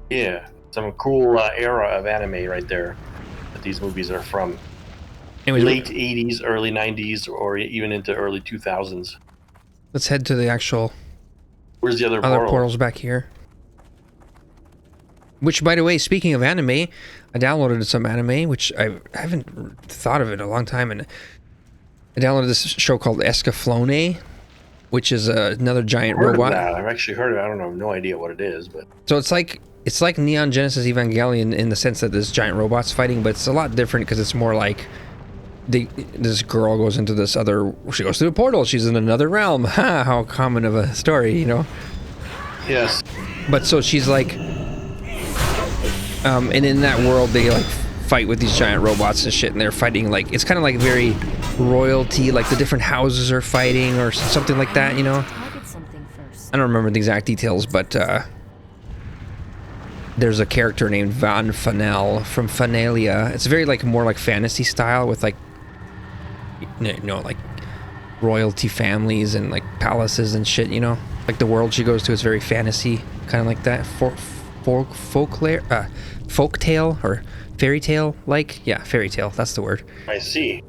Yeah, some cool era of anime right there that these movies are from. Anyways, late 80s, early 90s, or even into early 2000s. Let's head to the actual... Where's the other portals back here? Which, by the way, speaking of anime, I downloaded some anime, which I haven't thought of it in a long time, and I downloaded this show called Escaflowne, which is another giant robot. I've actually heard of it. I don't know, no idea what it is, but... So it's like Neon Genesis Evangelion in the sense that there's giant robots fighting, but it's a lot different because it's more like... this girl goes into this other, she goes through a portal, she's in another realm. Ha, how common of a story, you know? Yes. But so she's like, and in that world they like fight with these giant robots and shit, and they're fighting like, it's kind of like very royalty, like the different houses are fighting or something like that, you know? Target something first. I don't remember the exact details, but there's a character named Van Fanel from Fanalia. It's very like more like fantasy style with like like royalty families and like palaces and shit, you know? Like the world she goes to is very fantasy, kind of like that. Folktale or fairy tale like? Yeah, fairy tale, that's the word. I see.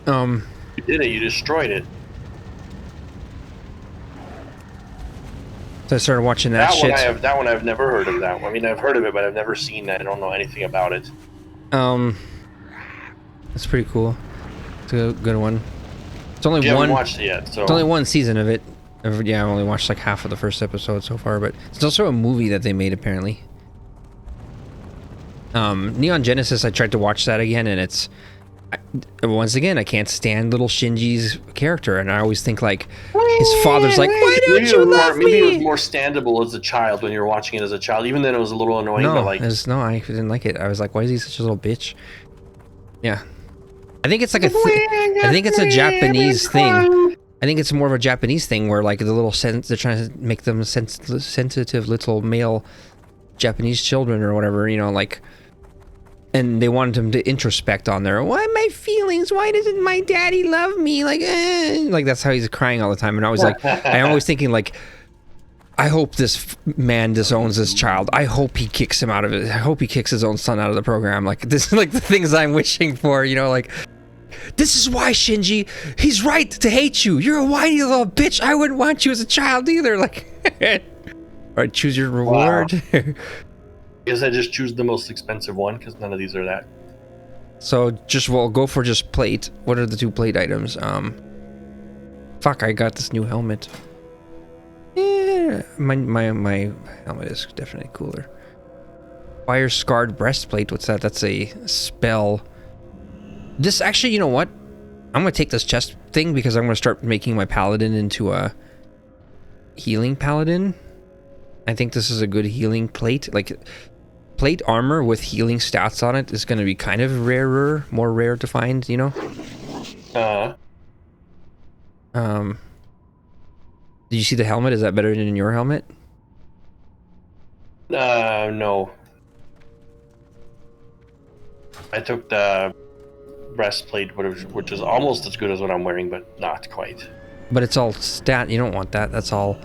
You did it, you destroyed it. So I started watching that shit. That one I've never heard of that one. I mean, I've heard of it, but I've never seen that. I don't know anything about it. That's pretty cool. It's a good one. It's only You one. haven't watched it yet, so It's only one season of it. Yeah, I've only watched like half of the first episode so far, but it's also a movie that they made apparently. Neon Genesis, I tried to watch that again, and it's once again, I can't stand little Shinji's character, and I always think like his father's like, why don't you love me? Maybe it was more standable as a child when you were watching it as a child, even then it was a little annoying. No, but like, no, I didn't like it. I was like, why is he such a little bitch? Yeah, I think it's like I think it's a Japanese thing. I think it's more of a Japanese thing where like the little they're trying to make them sensitive little male Japanese children or whatever, you know, like. And they wanted him to introspect on there. Why my feelings? Why doesn't my daddy love me? Like that's how he's crying all the time. And I was like, I'm always thinking like, I hope this man disowns this child. I hope he kicks him out of it. I hope he kicks his own son out of the program. Like this is like the things I'm wishing for, you know, like this is why Shinji, he's right to hate you. You're a whiny little bitch. I wouldn't want you as a child either. Like, all right, choose your reward. Wow. I guess I just choose the most expensive one because none of these are that. So we'll go for just plate. What are the two plate items? Fuck, I got this new helmet. Yeah, my helmet is definitely cooler. Fire Scarred Breastplate. What's that? That's a spell. This actually, you know what? I'm gonna take this chest thing because I'm gonna start making my paladin into a healing paladin. I think this is a good healing plate. Like plate armor with healing stats on it is going to be kind of rarer, more rare to find, you know? Did you see the helmet? Is that better than your helmet? No. I took the breastplate, which is almost as good as what I'm wearing, but not quite. But it's all stat. You don't want that. That's all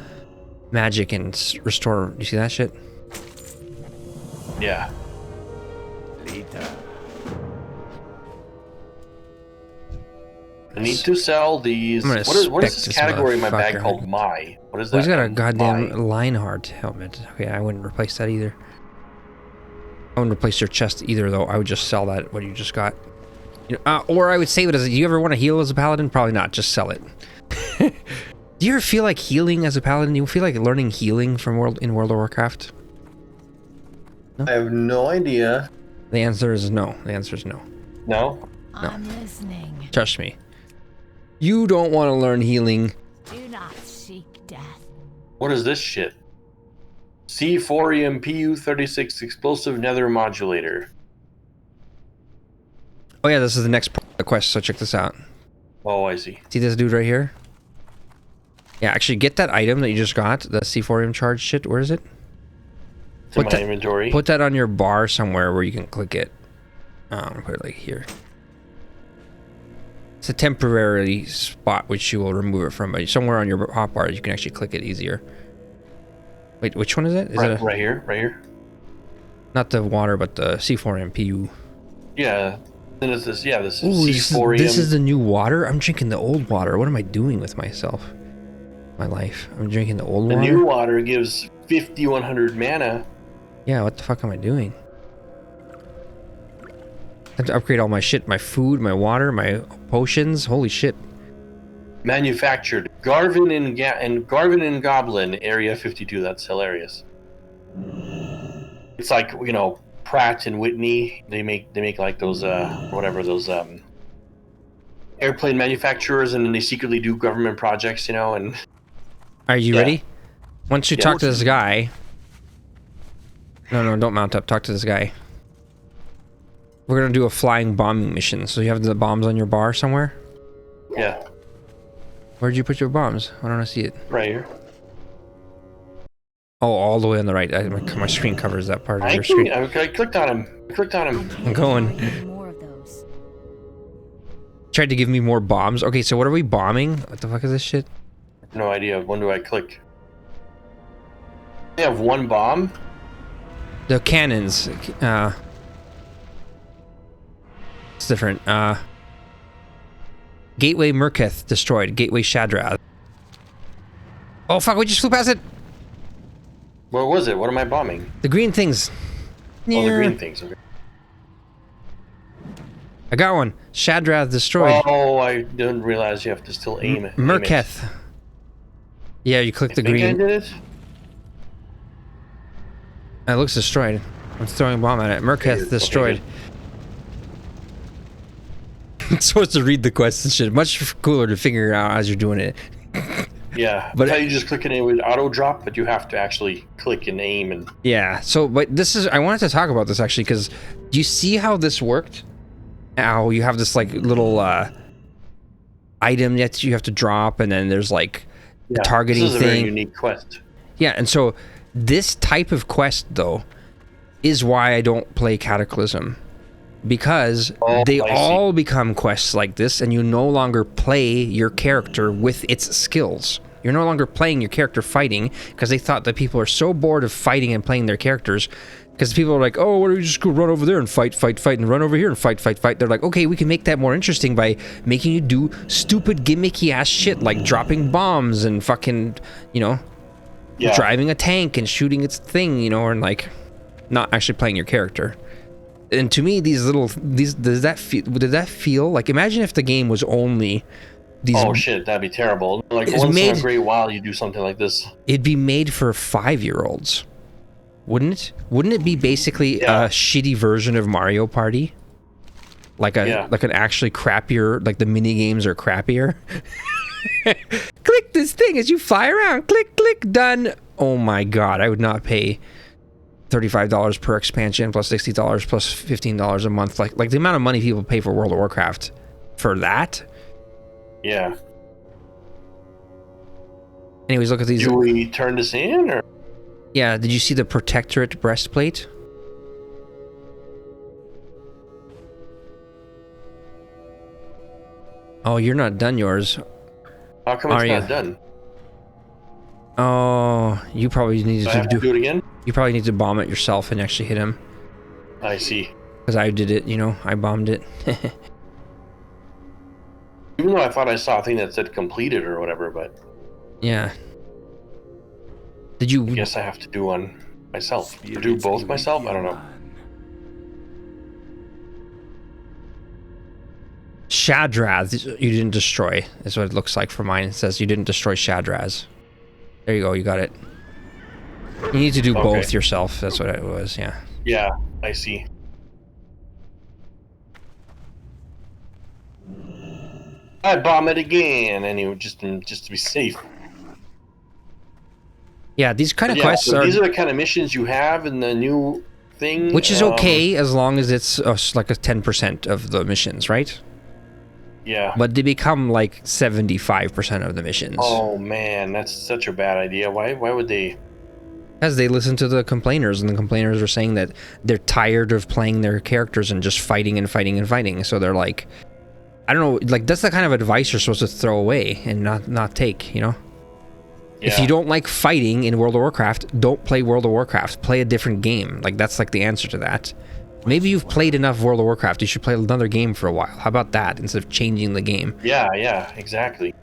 magic and restore. You see that shit? Yeah. Later. I need to sell these. What is this category in my bag called? What is that? He's got a goddamn Lionheart helmet. Okay, I wouldn't replace that either. I wouldn't replace your chest either, though. I would just sell that, what you just got. You know, or I would save it as. Do you ever want to heal as a paladin? Probably not. Just sell it. Do you ever feel like healing as a paladin? Do you feel like learning healing from World of Warcraft? No? I have no idea. The answer is no. The answer is no. No? I'm listening. Trust me. You don't want to learn healing. Do not seek death. What is this shit? C4EM PU36 explosive nether modulator. Oh yeah, this is the next quest, so check this out. Oh, I see. See this dude right here? Yeah, actually get that item that you just got, the C4M charge shit. Where is it? It's in my inventory. Put that on your bar somewhere where you can click it. I'm gonna put it like here. It's a temporary spot which you will remove it from, but somewhere on your hotbar you can actually click it easier. Wait, which one is it? Is it right here, right here. Not the water, but the C4M PU. Yeah. Then it's this. Yeah, this is Ooh, C4EM. this is the new water. I'm drinking the old water. What am I doing with myself? My life. I'm drinking the old water. The new water gives 5100 mana. Yeah, what the fuck am I doing? I have to upgrade all my shit, my food, my water, my potions. Holy shit. Manufactured Garvin and Goblin Area 52. That's hilarious. It's like, you know, Pratt and Whitney. They make like those airplane manufacturers, and then they secretly do government projects, you know. And are you ready? Once you talk to this guy. No, don't mount up. Talk to this guy. We're gonna do a flying bombing mission. So you have the bombs on your bar somewhere? Yeah. Where'd you put your bombs? Why don't I see it? Right here. Oh, all the way on the right. My screen covers that part of your screen. I clicked on him. I clicked on him. I'm going. More of those. Tried to give me more bombs. Okay, so what are we bombing? What the fuck is this shit? No idea. When do I click? They have one bomb. The cannons. It's different. Gateway Merketh destroyed. Gateway Shattrath. Oh fuck! We just flew past it. What was it? What am I bombing? The green things. Oh, the green things. Okay. I got one. Shattrath destroyed. Oh, I didn't realize you have to still aim it. Merketh. Yeah, you click the green. I did it. It looks destroyed. I'm throwing a bomb at it. Merketh destroyed. It's supposed to read the quest and shit. Much cooler to figure out as you're doing it. Yeah, but how you just click it, it would auto drop, but you have to actually click and aim and. Yeah. So, but this is. I wanted to talk about this actually because do you see how this worked? How you have this like little item that you have to drop, and then there's like a targeting this is a thing. very unique quest. Yeah, and so this type of quest though is why I don't play Cataclysm. Because they all become quests like this, and you no longer play your character with its skills. You're no longer playing your character fighting, because they thought that people are so bored of fighting and playing their characters, because people are like, oh, why don't you just go run over there and fight, and run over here and fight. They're like, okay, we can make that more interesting by making you do stupid gimmicky ass shit, like dropping bombs and fucking, you know, driving a tank and shooting its thing, you know, and like, not actually playing your character. And to me, does that feel like, imagine if the game was only these. Oh shit, that'd be terrible. Like once in a great while you do something like this. It'd be made for 5-year-olds, wouldn't it? Wouldn't it be basically a shitty version of Mario Party? Like an actually crappier, like the mini games are crappier. Click this thing as you fly around. Click, done. Oh my god, I would not pay $35 per expansion plus $60 plus $15 a month, like the amount of money people pay for World of Warcraft for that. Yeah. Anyways, look at these. Do we turn this in or? Yeah, did you see the Protectorate breastplate? Oh, you're not done yours. How come it's not done? Oh, you probably need to do it again. You probably need to bomb it yourself and actually hit him. I see. Because I did it, you know, I bombed it. Even though I thought I saw a thing that said completed or whatever, but yeah. Did you? I guess I have to do one myself. Do both myself? I don't know. Shattrath, you didn't destroy. Is what it looks like for mine. It says you didn't destroy Shattrath. There you go. You got it. You need to do both yourself. That's what it was. Yeah. Yeah, I see. I bomb it again, anyway, just to be safe. Yeah, these kind of quests are. These are the kind of missions you have in the new thing. Which is okay as long as it's like a 10% of the missions, right? Yeah. But they become like 75% of the missions. Oh man, that's such a bad idea. Why would they? Because they listen to the complainers, and the complainers are saying that they're tired of playing their characters and just fighting and fighting and fighting. So they're like, I don't know, like that's the kind of advice you're supposed to throw away and not take, you know? Yeah. If you don't like fighting in World of Warcraft, don't play World of Warcraft. Play a different game. Like that's like the answer to that. Maybe you've played enough World of Warcraft. You should play another game for a while. How about that instead of changing the game? Yeah, exactly.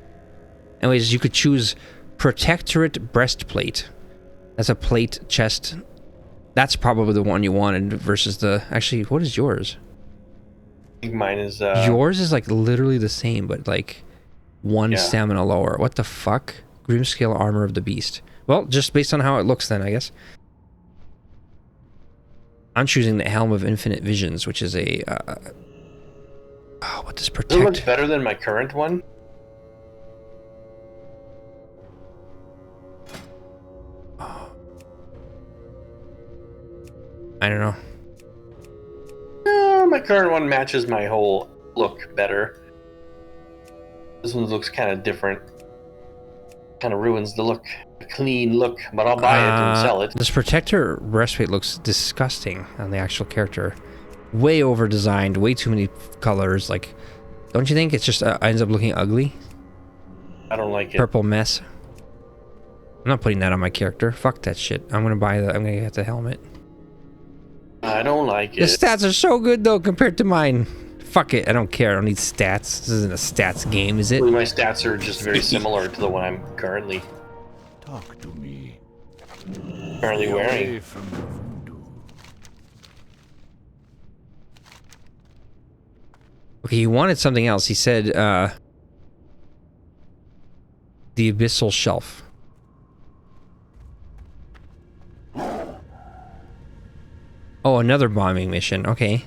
Anyways, you could choose Protectorate Breastplate. That's a plate chest. That's probably the one you wanted versus the... Actually, what is yours? I think mine is... Yours is like literally the same, but like one stamina lower. What the fuck? Grimscale Armor of the Beast. Well, just based on how it looks then, I guess. I'm choosing the Helm of Infinite Visions, which is a... what does protect... It looks better than my current one. I don't know. My current one matches my whole look better. This one looks kind of different. Kind of ruins the look, the clean look, but I'll buy it and sell it. This protector breastplate looks disgusting on the actual character. Way over designed, way too many colors. Like, don't you think it's just ends up looking ugly? I don't like it. Purple mess. I'm not putting that on my character. Fuck that shit. I'm gonna buy the. I'm gonna get the helmet. I don't like The it. stats are so good though compared to mine. Fuck it. I don't care. I don't need stats. This isn't a stats game, is it? My stats are just very similar to the one I'm currently Talk to me. wearing. Away from the voodoo. Okay, he wanted something else. He said, the Abyssal Shelf. Oh, another bombing mission. Okay.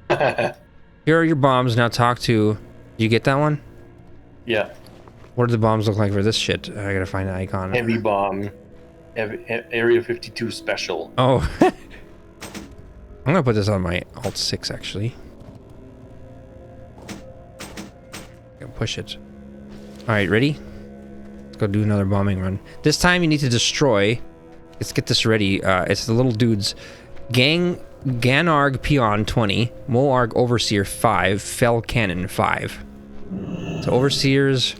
Here are your bombs. Now talk to... You get that one? Yeah. What do the bombs look like for this shit? I gotta find the icon. Heavy bomb. Area 52 special. Oh. I'm gonna put this on my Alt 6, actually. Push it. Alright, ready? Let's go do another bombing run. This time you need to destroy... Let's get this ready. It's the little dudes. Ganarg Peon 20, Moarg Overseer 5, Fell Cannon 5. So Overseers,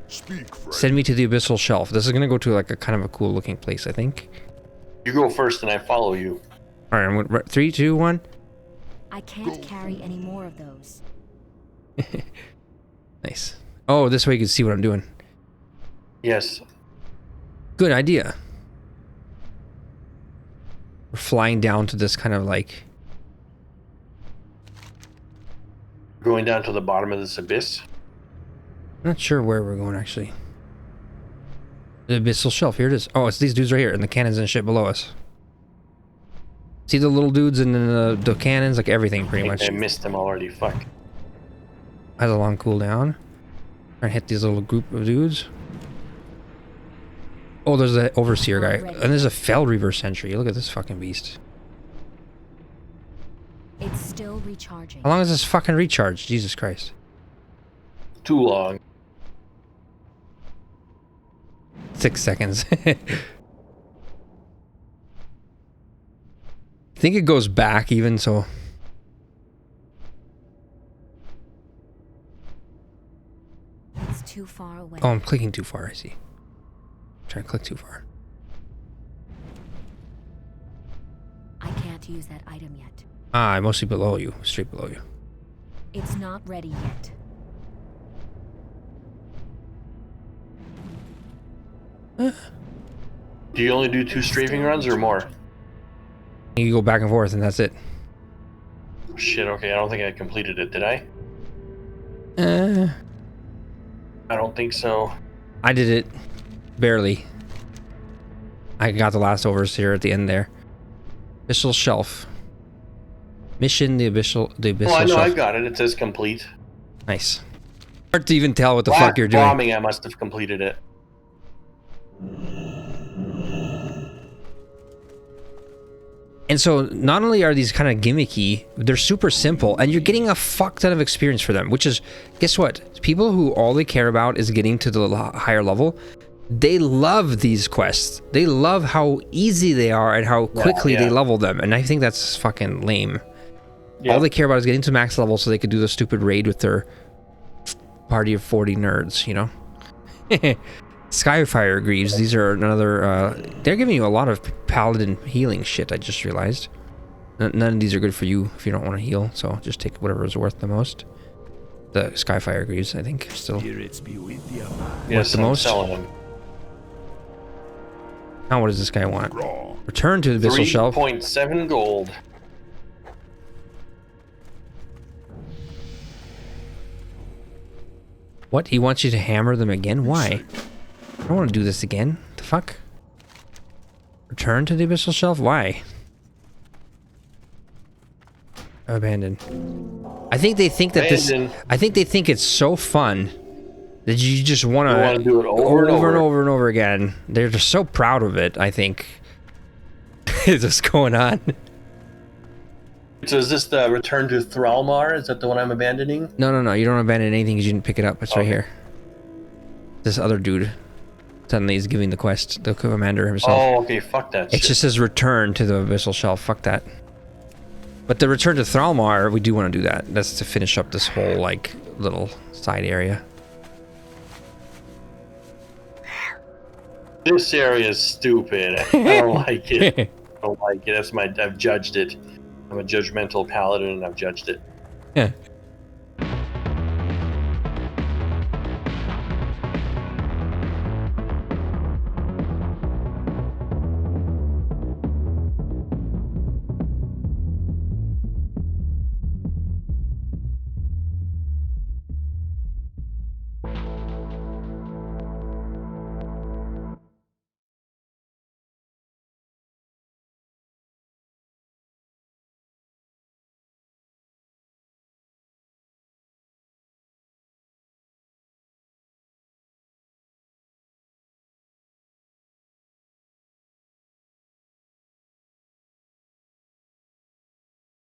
Speak, friend. send me to the Abyssal Shelf. This is gonna go to like a kind of a cool looking place, I think. You go first and I follow you. All right, I'm gonna, 3, 2, 1. I can't carry any more of those. Nice. Oh, this way you can see what I'm doing. Yes. Good idea. We're flying down to this kind of like... Going down to the bottom of this abyss. I'm not sure where we're going, actually. The Abyssal Shelf, here it is. Oh, it's these dudes right here, and the cannons and shit below us. See the little dudes and then the cannons, like everything pretty much. I missed them already. Fuck. Has a long cooldown. Try and hit these little group of dudes. Oh, there's the Overseer guy. And there's a Fell Reaver Sentry. Look at this fucking beast. It's still recharging. How long is this fucking recharge? Jesus Christ. Too long. 6 seconds. I think it goes back even, so... It's too far away. Oh, I'm clicking too far, I see. I'm trying to click too far. I can't use that item yet. Ah, I'm mostly below you. Straight below you. It's not ready yet. Do you only do 2 strafing runs or more? You go back and forth and that's it. Shit, okay, I don't think I completed it, did I? I don't think so. I did it. Barely. I got the last Overseer at the end there. Abyssal Shelf. Mission the Abyssal Oh, I know, Shelf. I got it. It says complete. Nice. Hard to even tell what the Black fuck you're doing. bombing, I must have completed it. And so not only are these kind of gimmicky, they're super simple, and you're getting a fuck ton of experience for them, which is, guess what? People who all they care about is getting to the higher level, they love these quests. They love how easy they are and how quickly they level them, and I think that's fucking lame. Yeah. All they care about is getting to max level so they could do the stupid raid with their party of 40 nerds, you know? Skyfire Greaves, these are another, they're giving you a lot of paladin healing shit, I just realized. None of these are good for you if you don't want to heal, so just take whatever is worth the most. The Skyfire Greaves, I think, still Spirits be with you. Yes, the I'm most? selling them. Now what does this guy want? Raw. Return to the Abyssal Shelf. 3.7 gold. What? He wants you to hammer them again? Why? I don't want to do this again. The fuck? Return to the Abyssal Shelf? Why? Abandoned. I think they think that Abandoned. I think they think it's so fun that you just want You wanna to do it over and over. and over and over again. They're just so proud of it, I think. Is this going on? So is this the return to Thralmar? Is that the one I'm abandoning? No, you don't abandon anything because you didn't pick it up. It's right Okay. here. This other dude suddenly is giving the quest, the commander himself. Oh, okay, fuck that It shit. just says return to the Abyssal Shelf. Fuck that. But the return to Thralmar, we do want to do that. That's to finish up this whole, like, little side area. This area is stupid. I don't like it. I don't like it. I've judged it. I'm a judgmental paladin and I've judged it. Yeah.